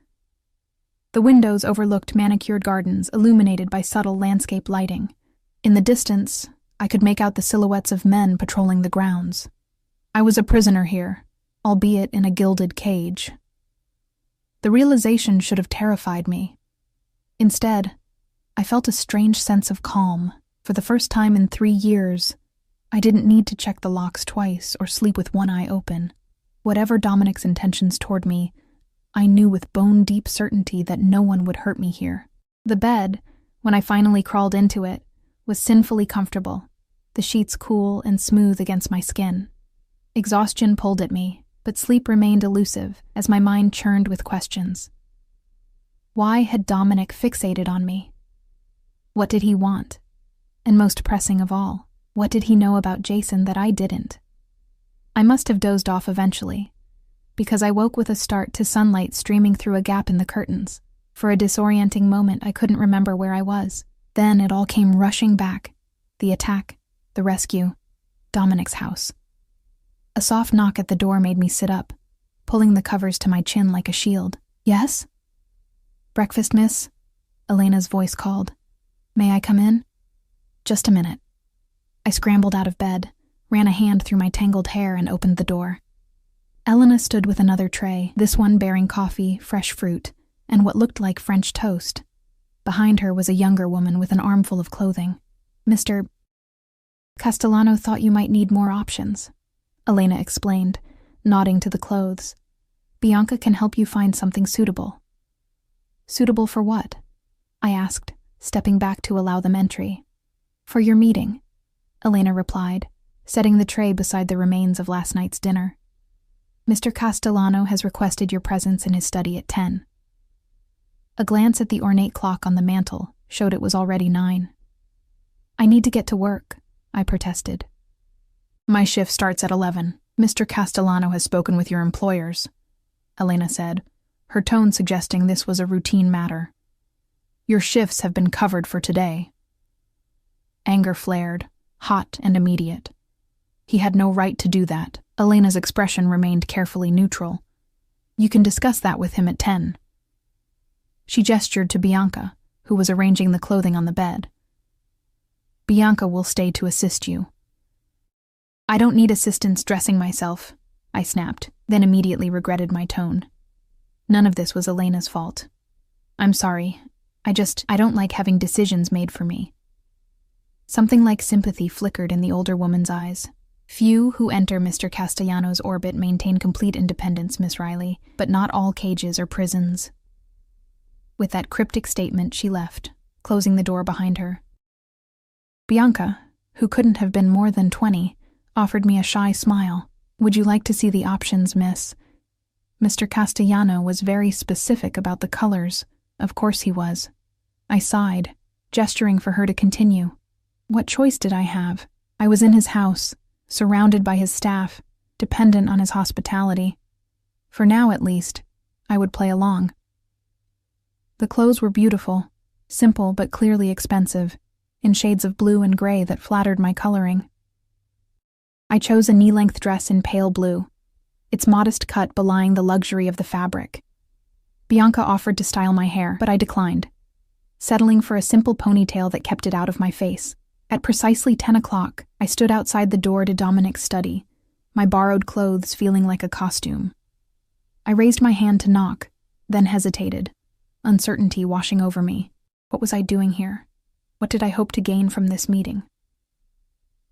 The windows overlooked manicured gardens illuminated by subtle landscape lighting. In the distance, I could make out the silhouettes of men patrolling the grounds. I was a prisoner here, albeit in a gilded cage. The realization should have terrified me. Instead, I felt a strange sense of calm. For the first time in 3 years, I didn't need to check the locks twice or sleep with one eye open. Whatever Dominic's intentions toward me, I knew with bone-deep certainty that no one would hurt me here. The bed, when I finally crawled into it, was sinfully comfortable, the sheets cool and smooth against my skin. Exhaustion pulled at me, but sleep remained elusive as my mind churned with questions. Why had Dominic fixated on me? What did he want? And most pressing of all, what did he know about Jason that I didn't? I must have dozed off eventually, because I woke with a start to sunlight streaming through a gap in the curtains. For a disorienting moment, I couldn't remember where I was. Then it all came rushing back. The attack, the rescue, Dominic's house. A soft knock at the door made me sit up, pulling the covers to my chin like a shield. Yes? Breakfast, miss? Elena's voice called. May I come in? Just a minute. I scrambled out of bed, ran a hand through my tangled hair, and opened the door. Elena stood with another tray, this one bearing coffee, fresh fruit, and what looked like French toast. Behind her was a younger woman with an armful of clothing. Mr. Castellano thought you might need more options, Elena explained, nodding to the clothes. Bianca can help you find something suitable. Suitable for what? I asked, stepping back to allow them entry. For your meeting, Elena replied, setting the tray beside the remains of last night's dinner. Mr. Castellano has requested your presence in his study at 10. A glance at the ornate clock on the mantel showed it was already 9. I need to get to work, I protested. My shift starts at 11. Mr. Castellano has spoken with your employers, Elena said, her tone suggesting this was a routine matter. Your shifts have been covered for today. Anger flared, hot and immediate. He had no right to do that. Elena's expression remained carefully neutral. You can discuss that with him at 10. She gestured to Bianca, who was arranging the clothing on the bed. Bianca will stay to assist you. I don't need assistance dressing myself, I snapped, then immediately regretted my tone. None of this was Elena's fault. I'm sorry. I don't like having decisions made for me. Something like sympathy flickered in the older woman's eyes. Few who enter Mr. Castellano's orbit maintain complete independence, Miss Riley, but not all cages are prisons. With that cryptic statement, she left, closing the door behind her. Bianca, who couldn't have been more than 20, offered me a shy smile. Would you like to see the options, miss? Mr. Castellano was very specific about the colors. Of course he was. I sighed, gesturing for her to continue. What choice did I have? I was in his house, surrounded by his staff, dependent on his hospitality. For now, at least, I would play along. The clothes were beautiful, simple but clearly expensive, in shades of blue and gray that flattered my coloring. I chose a knee-length dress in pale blue, its modest cut belying the luxury of the fabric. Bianca offered to style my hair, but I declined, settling for a simple ponytail that kept it out of my face. At precisely 10 o'clock, I stood outside the door to Dominic's study, my borrowed clothes feeling like a costume. I raised my hand to knock, then hesitated, uncertainty washing over me. What was I doing here? What did I hope to gain from this meeting?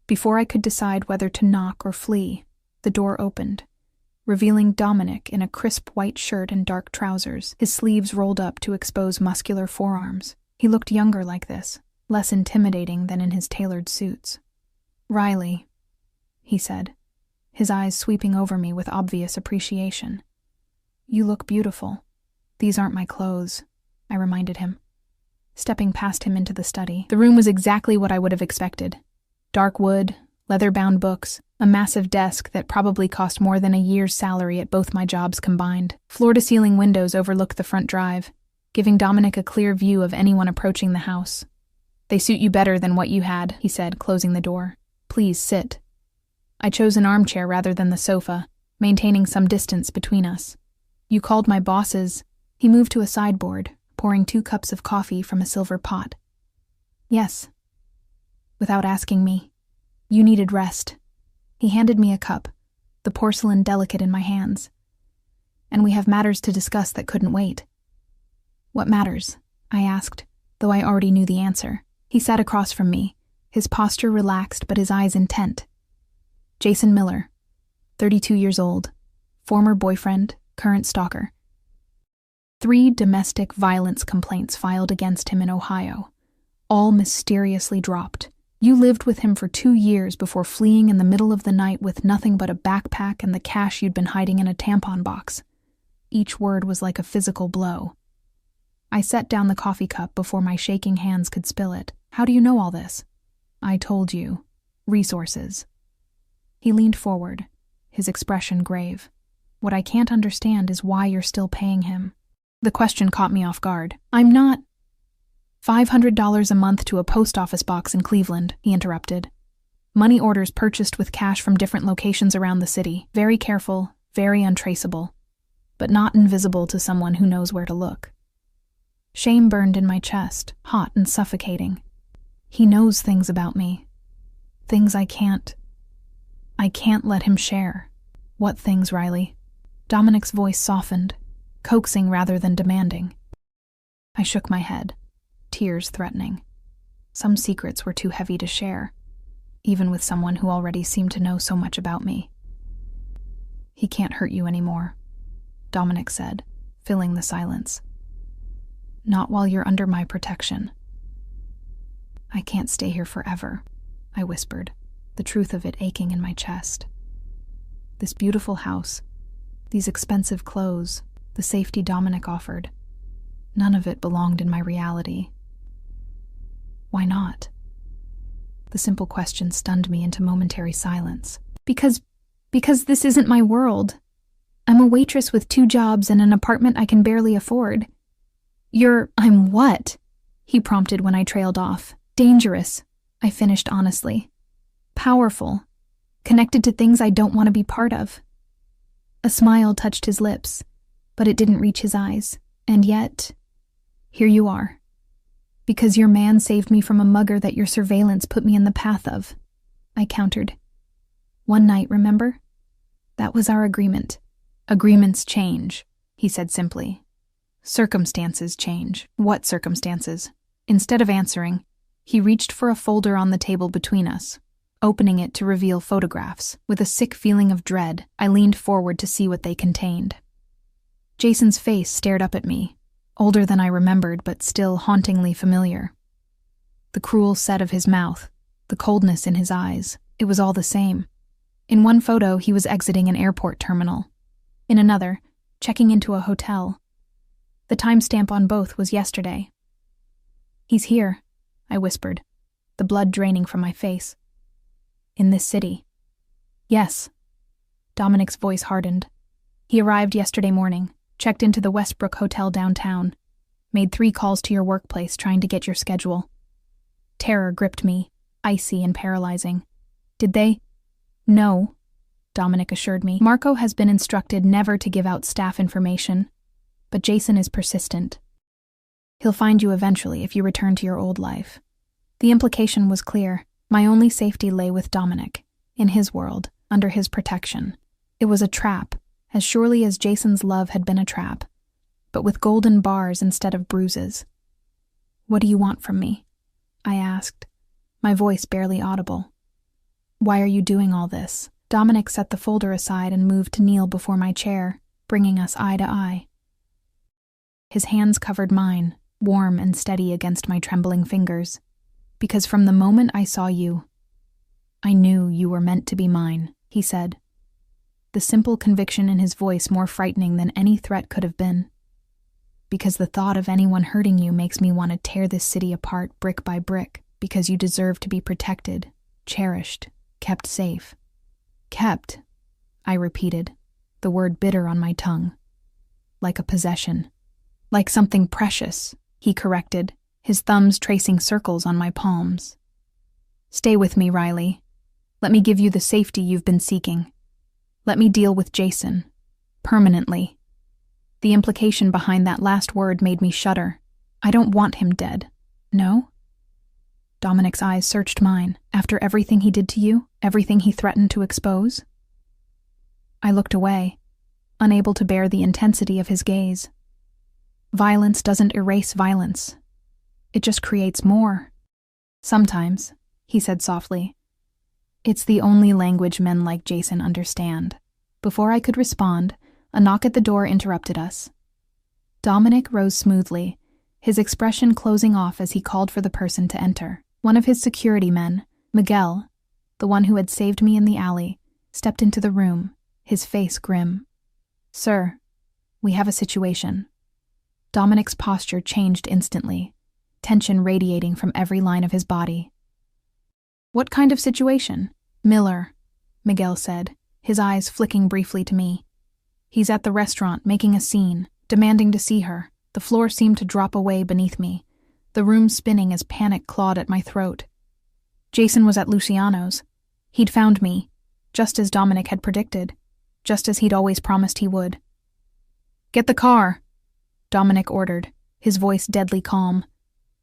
Before I could decide whether to knock or flee, the door opened, revealing Dominic in a crisp white shirt and dark trousers, his sleeves rolled up to expose muscular forearms. He looked younger like this, less intimidating than in his tailored suits. Riley, he said, his eyes sweeping over me with obvious appreciation. You look beautiful. These aren't my clothes, I reminded him, stepping past him into the study. The room was exactly what I would have expected. Dark wood, leather-bound books, a massive desk that probably cost more than a year's salary at both my jobs combined. Floor-to-ceiling windows overlooked the front drive, giving Dominic a clear view of anyone approaching the house. They suit you better than what you had, he said, closing the door. Please sit. I chose an armchair rather than the sofa, maintaining some distance between us. You called my bosses. He moved to a sideboard, pouring 2 cups of coffee from a silver pot. Yes. Without asking me. You needed rest. He handed me a cup, the porcelain delicate in my hands. And we have matters to discuss that couldn't wait. What matters? I asked, though I already knew the answer. He sat across from me, his posture relaxed but his eyes intent. Jason Miller, 32 years old, former boyfriend, current stalker. 3 domestic violence complaints filed against him in Ohio, all mysteriously dropped. You lived with him for 2 years before fleeing in the middle of the night with nothing but a backpack and the cash you'd been hiding in a tampon box. Each word was like a physical blow. I set down the coffee cup before my shaking hands could spill it. How do you know all this? I told you. Resources. He leaned forward, his expression grave. What I can't understand is why you're still paying him. The question caught me off guard. I'm not. $500 a month to a post office box in Cleveland, he interrupted. Money orders purchased with cash from different locations around the city. Very careful, very untraceable, but not invisible to someone who knows where to look. Shame burned in my chest, hot and suffocating. He knows things about me. Things I can't let him share. What things, Riley? Dominic's voice softened, coaxing rather than demanding. I shook my head, tears threatening. Some secrets were too heavy to share, even with someone who already seemed to know so much about me. He can't hurt you anymore, Dominic said, filling the silence. Not while you're under my protection. I can't stay here forever, I whispered, the truth of it aching in my chest. This beautiful house, these expensive clothes, the safety Dominic offered, none of it belonged in my reality. Why not? The simple question stunned me into momentary silence. Because this isn't my world. I'm a waitress with 2 jobs and an apartment I can barely afford. I'm what? He prompted when I trailed off. Dangerous, I finished honestly. Powerful. Connected to things I don't want to be part of. A smile touched his lips, but it didn't reach his eyes. And yet, here you are. Because your man saved me from a mugger that your surveillance put me in the path of, I countered. One night, remember? That was our agreement. Agreements change, he said simply. Circumstances change. What circumstances? Instead of answering, he reached for a folder on the table between us, opening it to reveal photographs. With a sick feeling of dread, I leaned forward to see what they contained. Jason's face stared up at me, older than I remembered but still hauntingly familiar. The cruel set of his mouth, the coldness in his eyes, it was all the same. In one photo, he was exiting an airport terminal. In another, checking into a hotel. The timestamp on both was yesterday. He's here, I whispered, the blood draining from my face. In this city. Yes. Dominic's voice hardened. He arrived yesterday morning, checked into the Westbrook Hotel downtown, made 3 calls to your workplace trying to get your schedule. Terror gripped me, icy and paralyzing. Did they? No, Dominic assured me. Marco has been instructed never to give out staff information, but Jason is persistent. He'll find you eventually if you return to your old life. The implication was clear. My only safety lay with Dominic, in his world, under his protection. It was a trap, as surely as Jason's love had been a trap, but with golden bars instead of bruises. What do you want from me? I asked, my voice barely audible. Why are you doing all this? Dominic set the folder aside and moved to kneel before my chair, bringing us eye to eye. His hands covered mine, warm and steady against my trembling fingers. Because from the moment I saw you, I knew you were meant to be mine, he said. The simple conviction in his voice more frightening than any threat could have been. Because the thought of anyone hurting you makes me want to tear this city apart brick by brick, because you deserve to be protected, cherished, kept safe. Kept, I repeated, the word bitter on my tongue. Like a possession. Like something precious, he corrected, his thumbs tracing circles on my palms. Stay with me, Riley. Let me give you the safety you've been seeking. Let me deal with Jason. Permanently. The implication behind that last word made me shudder. I don't want him dead. No? Dominic's eyes searched mine. After everything he did to you, everything he threatened to expose? I looked away, unable to bear the intensity of his gaze. Violence doesn't erase violence. It just creates more. Sometimes, he said softly. It's the only language men like Jason understand. Before I could respond, a knock at the door interrupted us. Dominic rose smoothly, his expression closing off as he called for the person to enter. One of his security men, Miguel, the one who had saved me in the alley, stepped into the room, his face grim. Sir, we have a situation. Dominic's posture changed instantly, tension radiating from every line of his body. "What kind of situation?" "Miller," Miguel said, his eyes flicking briefly to me. "He's at the restaurant, making a scene, demanding to see her." The floor seemed to drop away beneath me, the room spinning as panic clawed at my throat. Jason was at Luciano's. He'd found me, just as Dominic had predicted, just as he'd always promised he would. "Get the car," Dominic ordered, his voice deadly calm.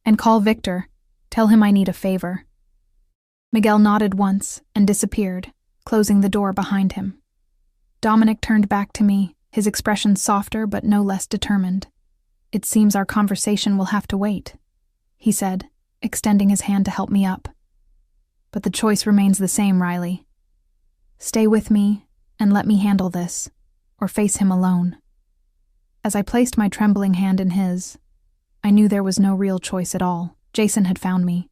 "And call Victor. Tell him I need a favor." Miguel nodded once and disappeared, closing the door behind him. Dominic turned back to me, his expression softer but no less determined. "It seems our conversation will have to wait," he said, extending his hand to help me up. "But the choice remains the same, Riley. Stay with me and let me handle this, or face him alone." As I placed my trembling hand in his, I knew there was no real choice at all. Jason had found me,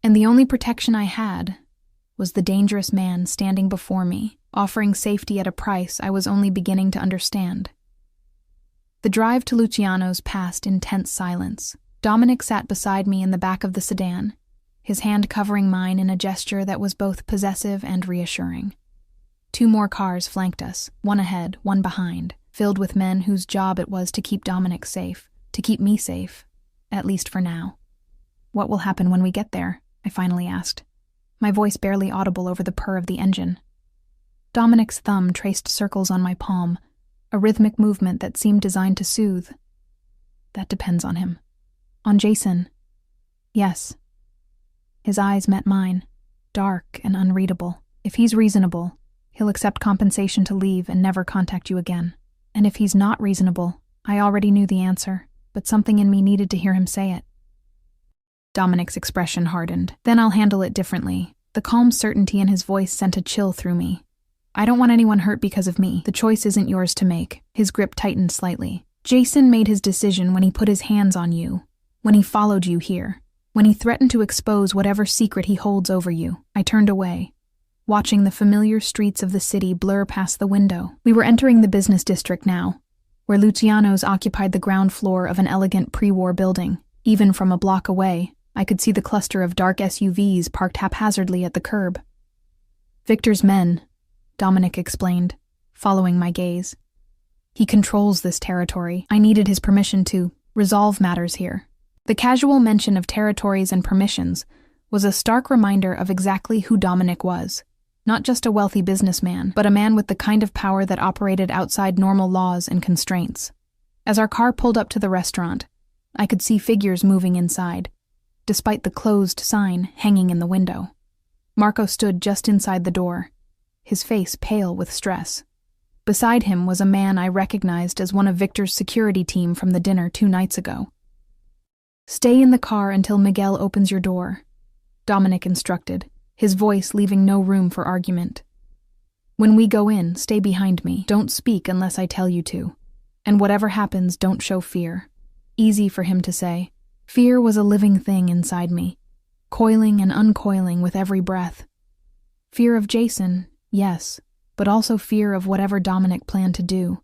and the only protection I had was the dangerous man standing before me, offering safety at a price I was only beginning to understand. The drive to Luciano's passed in tense silence. Dominic sat beside me in the back of the sedan, his hand covering mine in a gesture that was both possessive and reassuring. 2 more cars flanked us, one ahead, one behind, filled with men whose job it was to keep Dominic safe, to keep me safe, at least for now. "What will happen when we get there?" I finally asked, my voice barely audible over the purr of the engine. Dominic's thumb traced circles on my palm, a rhythmic movement that seemed designed to soothe. "That depends on him." "On Jason?" "Yes." His eyes met mine, dark and unreadable. "If he's reasonable, he'll accept compensation to leave and never contact you again. And if he's not reasonable," I already knew the answer, but something in me needed to hear him say it. Dominic's expression hardened. "Then I'll handle it differently." The calm certainty in his voice sent a chill through me. "I don't want anyone hurt because of me. The choice isn't yours to make." His grip tightened slightly. "Jason made his decision when he put his hands on you, when he followed you here, when he threatened to expose whatever secret he holds over you." I turned away, watching the familiar streets of the city blur past the window. We were entering the business district now, where Luciano's occupied the ground floor of an elegant pre-war building. Even from a block away, I could see the cluster of dark SUVs parked haphazardly at the curb. "Victor's men," Dominic explained, following my gaze. "He controls this territory. I needed his permission to resolve matters here." The casual mention of territories and permissions was a stark reminder of exactly who Dominic was. Not just a wealthy businessman, but a man with the kind of power that operated outside normal laws and constraints. As our car pulled up to the restaurant, I could see figures moving inside, despite the closed sign hanging in the window. Marco stood just inside the door, his face pale with stress. Beside him was a man I recognized as one of Victor's security team from the dinner 2 nights ago. "Stay in the car until Miguel opens your door," Dominic instructed, his voice leaving no room for argument. "When we go in, stay behind me. Don't speak unless I tell you to. And whatever happens, don't show fear." Easy for him to say. Fear was a living thing inside me, coiling and uncoiling with every breath. Fear of Jason, yes, but also fear of whatever Dominic planned to do,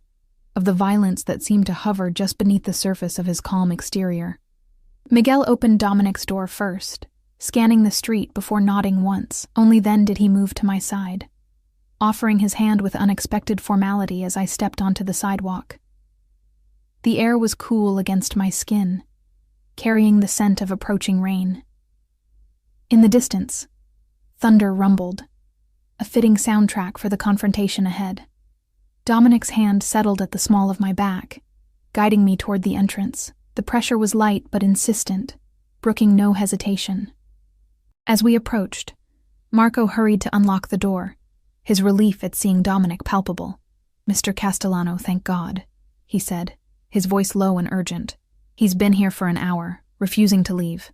of the violence that seemed to hover just beneath the surface of his calm exterior. Miguel opened Dominic's door first, scanning the street before nodding once. Only then did he move to my side, offering his hand with unexpected formality as I stepped onto the sidewalk. The air was cool against my skin, carrying the scent of approaching rain. In the distance, thunder rumbled, a fitting soundtrack for the confrontation ahead. Dominic's hand settled at the small of my back, guiding me toward the entrance. The pressure was light but insistent, brooking no hesitation. As we approached, Marco hurried to unlock the door, his relief at seeing Dominic palpable. "Mr. Castellano, thank God," he said, his voice low and urgent. "He's been here for an hour, refusing to leave.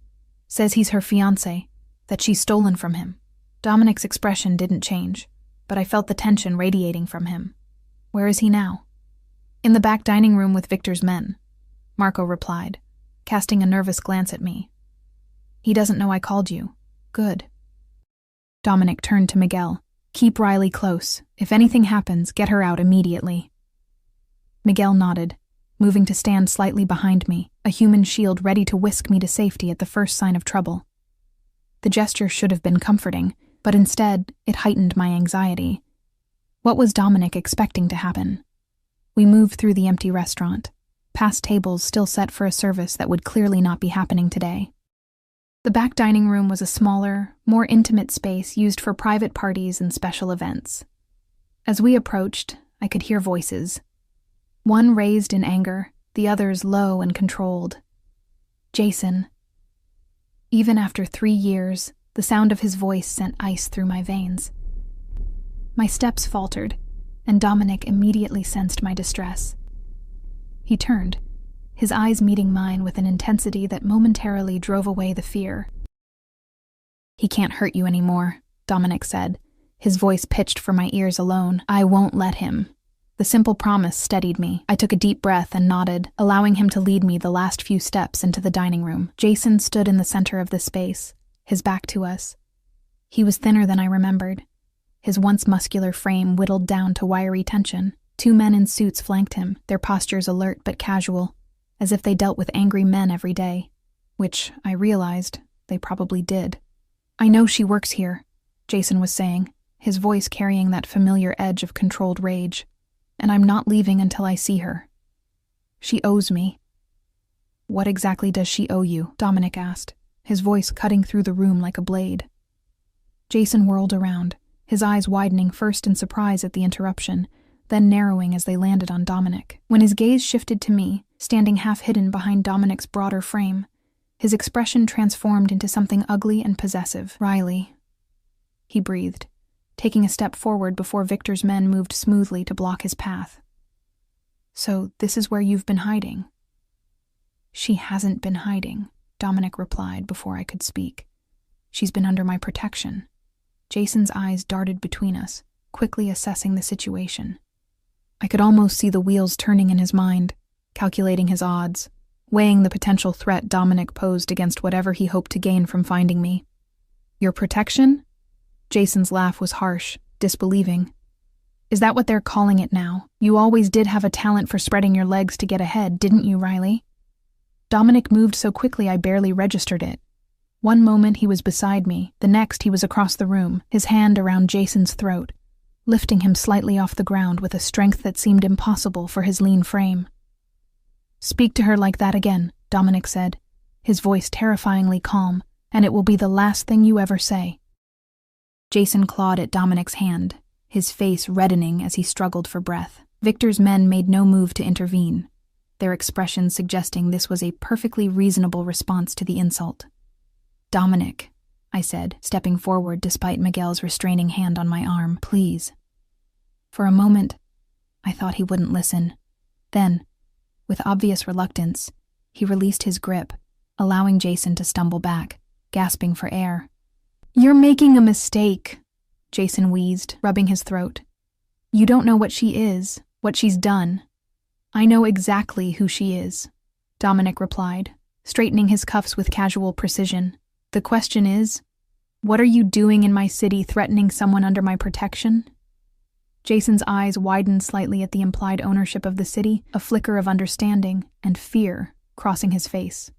Says he's her fiancé, that she's stolen from him." Dominic's expression didn't change, but I felt the tension radiating from him. "Where is he now?" "In the back dining room with Victor's men," Marco replied, casting a nervous glance at me. "He doesn't know I called you. Good." Dominic turned to Miguel. "Keep Riley close. If anything happens, get her out immediately." Miguel nodded, moving to stand slightly behind me, a human shield ready to whisk me to safety at the first sign of trouble. The gesture should have been comforting, but instead, it heightened my anxiety. What was Dominic expecting to happen? We moved through the empty restaurant, past tables still set for a service that would clearly not be happening today. The back dining room was a smaller, more intimate space used for private parties and special events. As we approached, I could hear voices. One raised in anger, the others low and controlled. Jason. Even after 3 years, the sound of his voice sent ice through my veins. My steps faltered, and Dominic immediately sensed my distress. He turned, his eyes meeting mine with an intensity that momentarily drove away the fear. "He can't hurt you anymore," Dominic said, his voice pitched for my ears alone. "I won't let him." The simple promise steadied me. I took a deep breath and nodded, allowing him to lead me the last few steps into the dining room. Jason stood in the center of the space, his back to us. He was thinner than I remembered, his once muscular frame whittled down to wiry tension. 2 men in suits flanked him, their postures alert but casual, as if they dealt with angry men every day, which, I realized, they probably did. "I know she works here," Jason was saying, his voice carrying that familiar edge of controlled rage, "and I'm not leaving until I see her. She owes me." "What exactly does she owe you?" Dominic asked, his voice cutting through the room like a blade. Jason whirled around, his eyes widening first in surprise at the interruption, then narrowing as they landed on Dominic. When his gaze shifted to me, standing half-hidden behind Dominic's broader frame, his expression transformed into something ugly and possessive. "Riley," he breathed, taking a step forward before Victor's men moved smoothly to block his path. "So this is where you've been hiding?" "She hasn't been hiding," Dominic replied before I could speak. "She's been under my protection." Jason's eyes darted between us, quickly assessing the situation. I could almost see the wheels turning in his mind, calculating his odds, weighing the potential threat Dominic posed against whatever he hoped to gain from finding me. "Your protection?" Jason's laugh was harsh, disbelieving. "Is that what they're calling it now? You always did have a talent for spreading your legs to get ahead, didn't you, Riley?" Dominic moved so quickly I barely registered it. One moment he was beside me, the next he was across the room, his hand around Jason's throat, lifting him slightly off the ground with a strength that seemed impossible for his lean frame. "Speak to her like that again," Dominic said, his voice terrifyingly calm, "and it will be the last thing you ever say." Jason clawed at Dominic's hand, his face reddening as he struggled for breath. Victor's men made no move to intervene, their expressions suggesting this was a perfectly reasonable response to the insult. "Dominic," I said, stepping forward despite Miguel's restraining hand on my arm, "please." For a moment, I thought he wouldn't listen. Then, with obvious reluctance, he released his grip, allowing Jason to stumble back, gasping for air. "You're making a mistake," Jason wheezed, rubbing his throat. "You don't know what she is, what she's done." "I know exactly who she is," Dominic replied, straightening his cuffs with casual precision. "The question is, what are you doing in my city threatening someone under my protection?" Jason's eyes widened slightly at the implied ownership of the city, a flicker of understanding and fear crossing his face.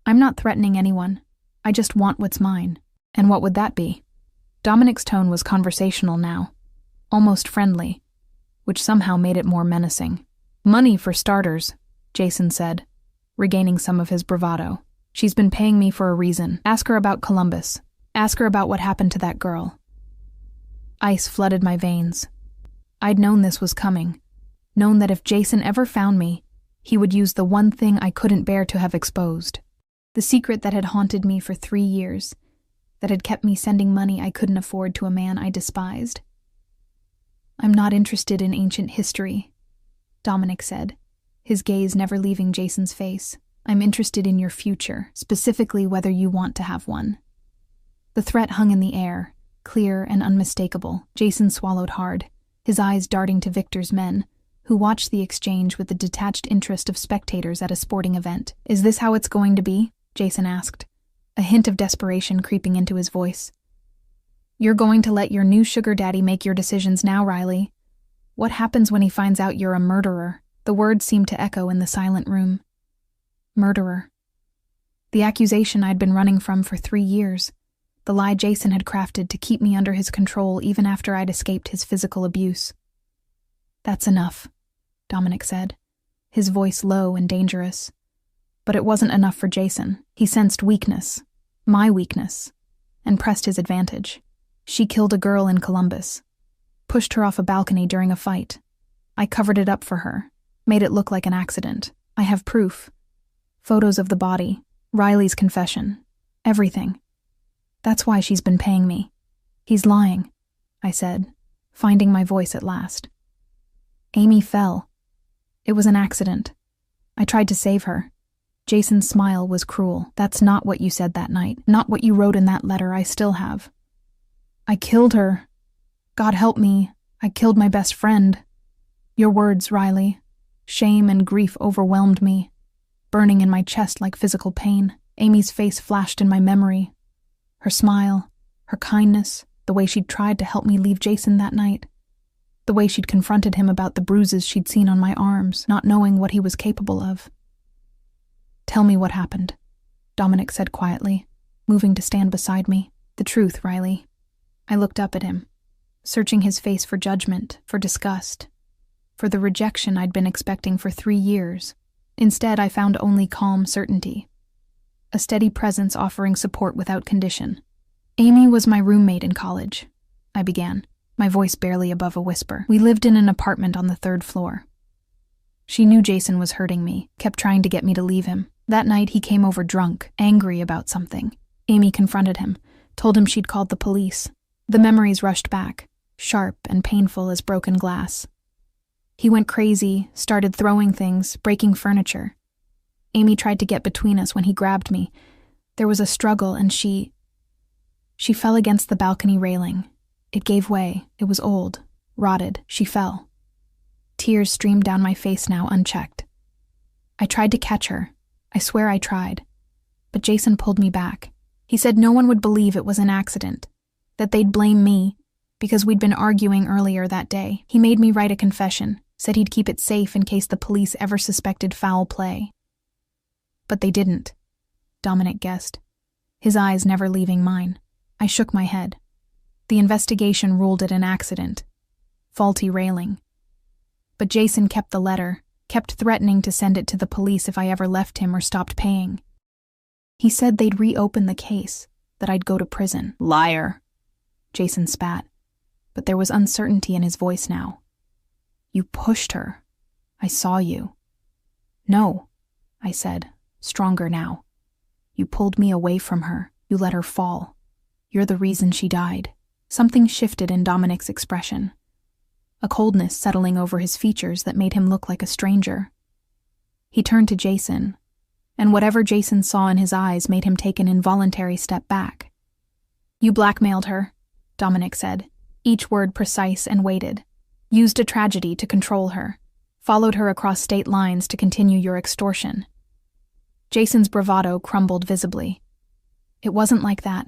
"I'm not threatening anyone. I just want what's mine." "And what would that be?" Dominic's tone was conversational now, almost friendly, which somehow made it more menacing. "Money for starters," Jason said, regaining some of his bravado. "She's been paying me for a reason. Ask her about Columbus. Ask her about what happened to that girl." Ice flooded my veins. I'd known this was coming, known that if Jason ever found me, he would use the one thing I couldn't bear to have exposed. The secret that had haunted me for 3 years, that had kept me sending money I couldn't afford to a man I despised. "I'm not interested in ancient history," Dominic said, his gaze never leaving Jason's face. "I'm interested in your future, specifically whether you want to have one." The threat hung in the air, clear and unmistakable. Jason swallowed hard, his eyes darting to Victor's men, who watched the exchange with the detached interest of spectators at a sporting event. "Is this how it's going to be?" Jason asked, a hint of desperation creeping into his voice. "You're going to let your new sugar daddy make your decisions now, Riley. What happens when he finds out you're a murderer?" The words seemed to echo in the silent room. Murderer. The accusation I'd been running from for 3 years. The lie Jason had crafted to keep me under his control even after I'd escaped his physical abuse. "That's enough," Dominic said, his voice low and dangerous. But it wasn't enough for Jason. He sensed weakness, my weakness, and pressed his advantage. "She killed a girl in Columbus. Pushed her off a balcony during a fight. I covered it up for her, made it look like an accident. I have proof. Photos of the body, Riley's confession, everything. That's why she's been paying me." "He's lying," I said, finding my voice at last. "Amy fell. It was an accident. I tried to save her." Jason's smile was cruel. "That's not what you said that night, not what you wrote in that letter I still have." "I killed her. God help me, I killed my best friend." "Your words, Riley. Shame and grief overwhelmed me, burning in my chest like physical pain." Amy's face flashed in my memory. Her smile, her kindness, the way she'd tried to help me leave Jason that night. The way she'd confronted him about the bruises she'd seen on my arms, not knowing what he was capable of. "Tell me what happened," Dominic said quietly, moving to stand beside me. "The truth, Riley." I looked up at him, searching his face for judgment, for disgust, for the rejection I'd been expecting for 3 years. Instead, I found only calm certainty. A steady presence offering support without condition. "Amy was my roommate in college," I began, my voice barely above a whisper. "We lived in an apartment on the 3rd floor. She knew Jason was hurting me, kept trying to get me to leave him. That night he came over drunk, angry about something. Amy confronted him, told him she'd called the police. The memories rushed back, sharp and painful as broken glass. He went crazy, started throwing things, breaking furniture. Amy tried to get between us when he grabbed me. There was a struggle and she fell against the balcony railing. It gave way. It was old, rotted. She fell. Tears streamed down my face now unchecked. I tried to catch her. I swear I tried. But Jason pulled me back. He said no one would believe it was an accident, that they'd blame me, because we'd been arguing earlier that day. He made me write a confession, said he'd keep it safe in case the police ever suspected foul play. But they didn't, Dominic guessed, his eyes never leaving mine. I shook my head. The investigation ruled it an accident. Faulty railing. But Jason kept the letter, kept threatening to send it to the police if I ever left him or stopped paying. He said they'd reopen the case, that I'd go to prison. "Liar," Jason spat, but there was uncertainty in his voice now. "You pushed her. I saw you." "No," I said, stronger now. "You pulled me away from her. You let her fall. You're the reason she died." Something shifted in Dominic's expression. A coldness settling over his features that made him look like a stranger. He turned to Jason, and whatever Jason saw in his eyes made him take an involuntary step back. "You blackmailed her," Dominic said, each word precise and weighted. "Used a tragedy to control her. Followed her across state lines to continue your extortion." Jason's bravado crumbled visibly. "It wasn't like that.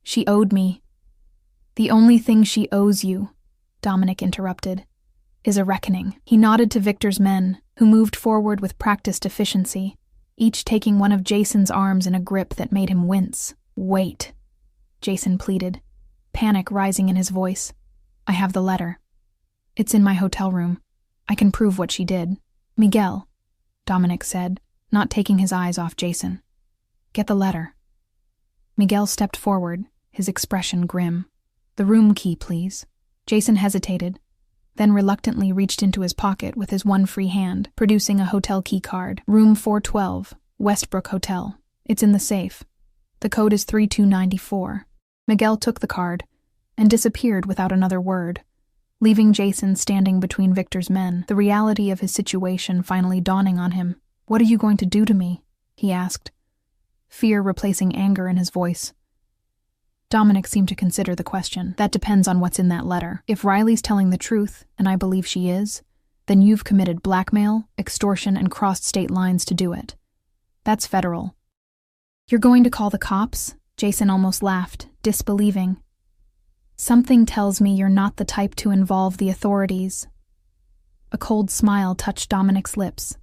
She owed me." "The only thing she owes you," Dominic interrupted, "is a reckoning." He nodded to Victor's men, who moved forward with practiced efficiency, each taking one of Jason's arms in a grip that made him wince. "Wait," Jason pleaded, panic rising in his voice. "I have the letter. It's in my hotel room. I can prove what she did." "Miguel," Dominic said, not taking his eyes off Jason. "Get the letter." Miguel stepped forward, his expression grim. "The room key, please." Jason hesitated, then reluctantly reached into his pocket with his one free hand, producing a hotel key card. "Room 412, Westbrook Hotel. It's in the safe. The code is 3294. Miguel took the card and disappeared without another word, leaving Jason standing between Victor's men, the reality of his situation finally dawning on him. "What are you going to do to me?" he asked, fear replacing anger in his voice. Dominic seemed to consider the question. "That depends on what's in that letter. If Riley's telling the truth, and I believe she is, then you've committed blackmail, extortion, and crossed state lines to do it. That's federal." "You're going to call the cops?" Jason almost laughed, disbelieving. "Something tells me you're not the type to involve the authorities." A cold smile touched Dominic's lips.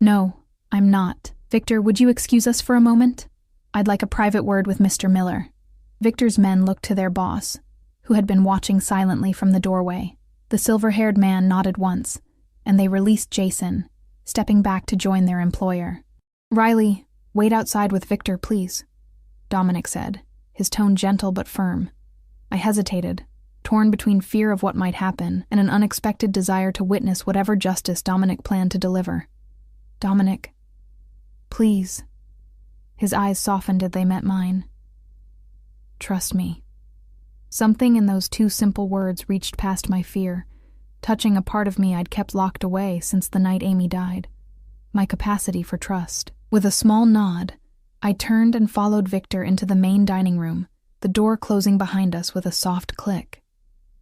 "No, I'm not. Victor, would you excuse us for a moment? I'd like a private word with Mr. Miller." Victor's men looked to their boss, who had been watching silently from the doorway. The silver-haired man nodded once, and they released Jason, stepping back to join their employer. "Riley, wait outside with Victor, please," Dominic said, his tone gentle but firm. I hesitated, torn between fear of what might happen and an unexpected desire to witness whatever justice Dominic planned to deliver. "Dominic, please." His eyes softened as they met mine. "Trust me." Something in those two simple words reached past my fear, touching a part of me I'd kept locked away since the night Amy died. My capacity for trust. With a small nod, I turned and followed Victor into the main dining room, the door closing behind us with a soft click.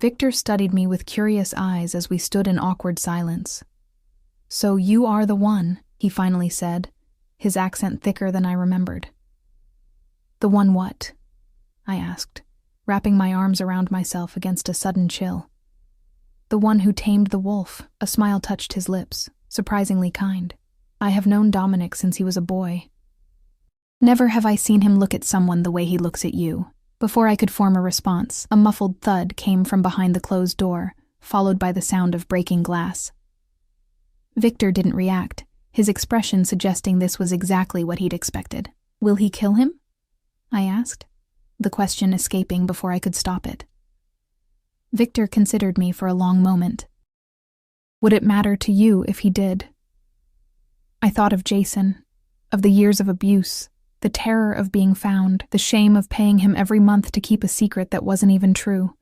Victor studied me with curious eyes as we stood in awkward silence. "So you are the one," he finally said, his accent thicker than I remembered. "The one what?" I asked, wrapping my arms around myself against a sudden chill. "The one who tamed the wolf." A smile touched his lips, surprisingly kind. "I have known Dominic since he was a boy. Never have I seen him look at someone the way he looks at you." Before I could form a response, a muffled thud came from behind the closed door, followed by the sound of breaking glass. Victor didn't react, his expression suggesting this was exactly what he'd expected. "Will he kill him?" I asked, the question escaping before I could stop it. Victor considered me for a long moment. "Would it matter to you if he did?" I thought of Jason, of the years of abuse, the terror of being found, the shame of paying him every month to keep a secret that wasn't even true.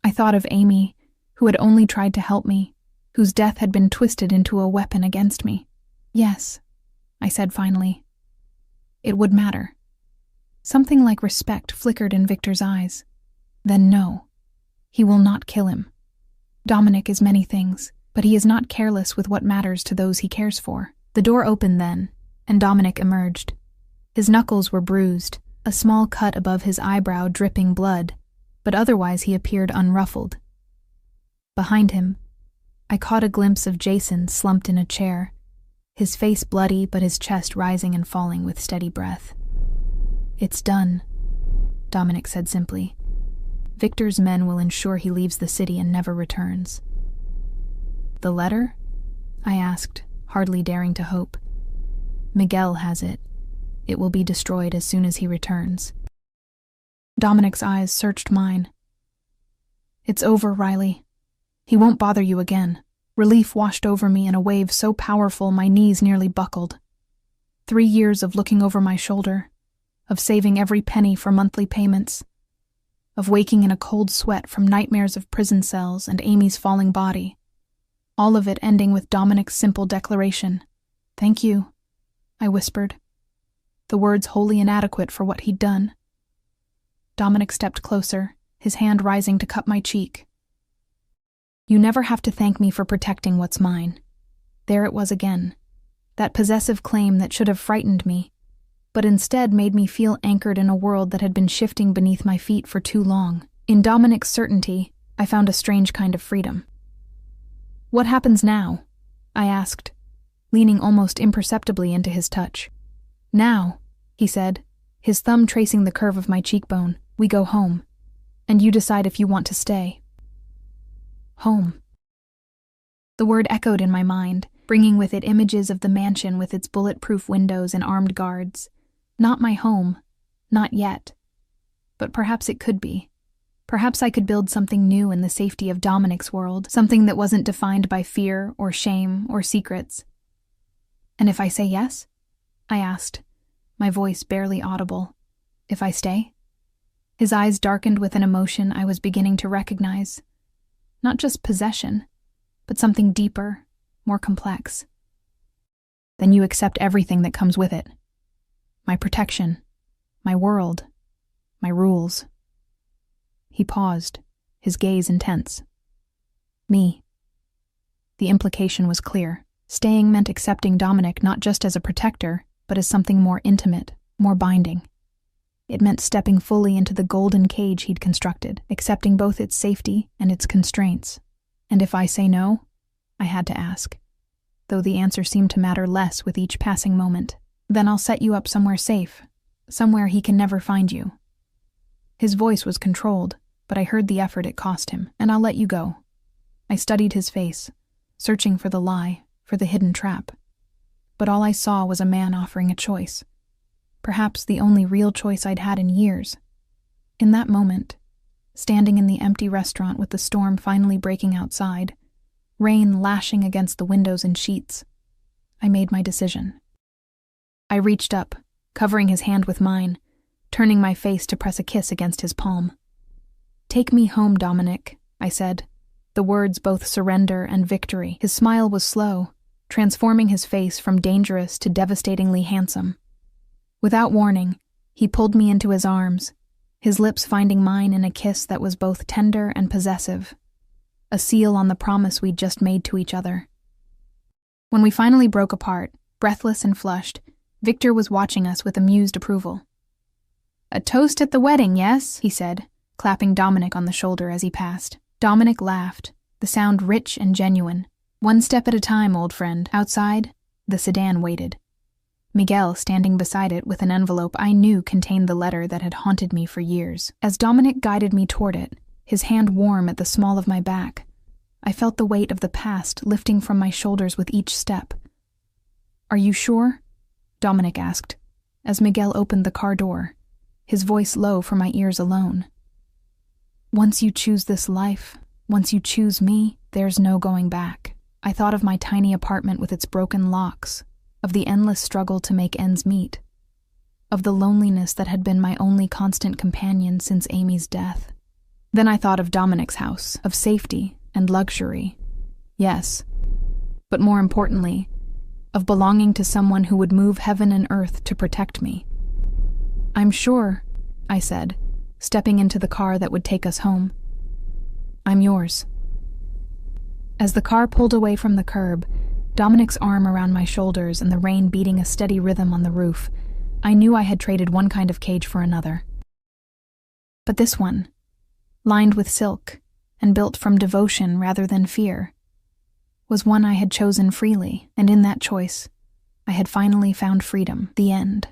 I thought of Amy, who had only tried to help me, whose death had been twisted into a weapon against me. "Yes," I said finally. "It would matter." Something like respect flickered in Victor's eyes. "Then no, he will not kill him. Dominic is many things, but he is not careless with what matters to those he cares for." The door opened then, and Dominic emerged. His knuckles were bruised, a small cut above his eyebrow dripping blood, but otherwise he appeared unruffled. Behind him, I caught a glimpse of Jason slumped in a chair, his face bloody but his chest rising and falling with steady breath. "It's done," Dominic said simply. "Victor's men will ensure he leaves the city and never returns." "The letter?" I asked, hardly daring to hope. "Miguel has it. It will be destroyed as soon as he returns." Dominic's eyes searched mine. "It's over, Riley. He won't bother you again." Relief washed over me in a wave so powerful my knees nearly buckled. 3 years of looking over my shoulder, of saving every penny for monthly payments, of waking in a cold sweat from nightmares of prison cells and Amy's falling body. All of it ending with Dominic's simple declaration. "Thank you," I whispered, the words wholly inadequate for what he'd done. Dominic stepped closer, his hand rising to cup my cheek. "You never have to thank me for protecting what's mine." There it was again, that possessive claim that should have frightened me, but instead made me feel anchored in a world that had been shifting beneath my feet for too long. In Dominic's certainty, I found a strange kind of freedom. "What happens now?" I asked, leaning almost imperceptibly into his touch. "Now," he said, his thumb tracing the curve of my cheekbone, "we go home, and you decide if you want to stay." Home. The word echoed in my mind, bringing with it images of the mansion with its bulletproof windows and armed guards. Not my home, not yet. But perhaps it could be. Perhaps I could build something new in the safety of Dominic's world, something that wasn't defined by fear or shame or secrets. "And if I say yes?" I asked, my voice barely audible. "If I stay?" His eyes darkened with an emotion I was beginning to recognize. Not just possession, but something deeper, more complex. "Then you accept everything that comes with it. My protection, my world, my rules." He paused, his gaze intense. "Me." The implication was clear. Staying meant accepting Dominic not just as a protector, but as something more intimate, more binding. It meant stepping fully into the golden cage he'd constructed, accepting both its safety and its constraints. "And if I say no?" I had to ask, though the answer seemed to matter less with each passing moment. Then I'll set you up somewhere safe, somewhere he can never find you. His voice was controlled, but I heard the effort it cost him, and I'll let you go. I studied his face, searching for the lie, for the hidden trap. But all I saw was a man offering a choice. Perhaps the only real choice I'd had in years. In that moment, standing in the empty restaurant with the storm finally breaking outside, rain lashing against the windows and sheets, I made my decision. I reached up, covering his hand with mine, turning my face to press a kiss against his palm. "Take me home, Dominic," I said, the words both surrender and victory. His smile was slow, transforming his face from dangerous to devastatingly handsome. Without warning, he pulled me into his arms, his lips finding mine in a kiss that was both tender and possessive, a seal on the promise we'd just made to each other. When we finally broke apart, breathless and flushed, Victor was watching us with amused approval. "A toast at the wedding, yes?" he said, clapping Dominic on the shoulder as he passed. Dominic laughed, the sound rich and genuine. "One step at a time, old friend." Outside, the sedan waited. Miguel standing beside it with an envelope I knew contained the letter that had haunted me for years. As Dominic guided me toward it, his hand warm at the small of my back, I felt the weight of the past lifting from my shoulders with each step. "Are you sure?" Dominic asked, as Miguel opened the car door, his voice low for my ears alone. "Once you choose this life, once you choose me, there's no going back." I thought of my tiny apartment with its broken locks, of the endless struggle to make ends meet, of the loneliness that had been my only constant companion since Amy's death. Then I thought of Dominic's house, of safety and luxury. Yes, but more importantly, of belonging to someone who would move heaven and earth to protect me. "I'm sure," I said, stepping into the car that would take us home. "I'm yours." As the car pulled away from the curb, Dominic's arm around my shoulders and the rain beating a steady rhythm on the roof, I knew I had traded one kind of cage for another. But this one, lined with silk and built from devotion rather than fear, was one I had chosen freely, and in that choice, I had finally found freedom. The end.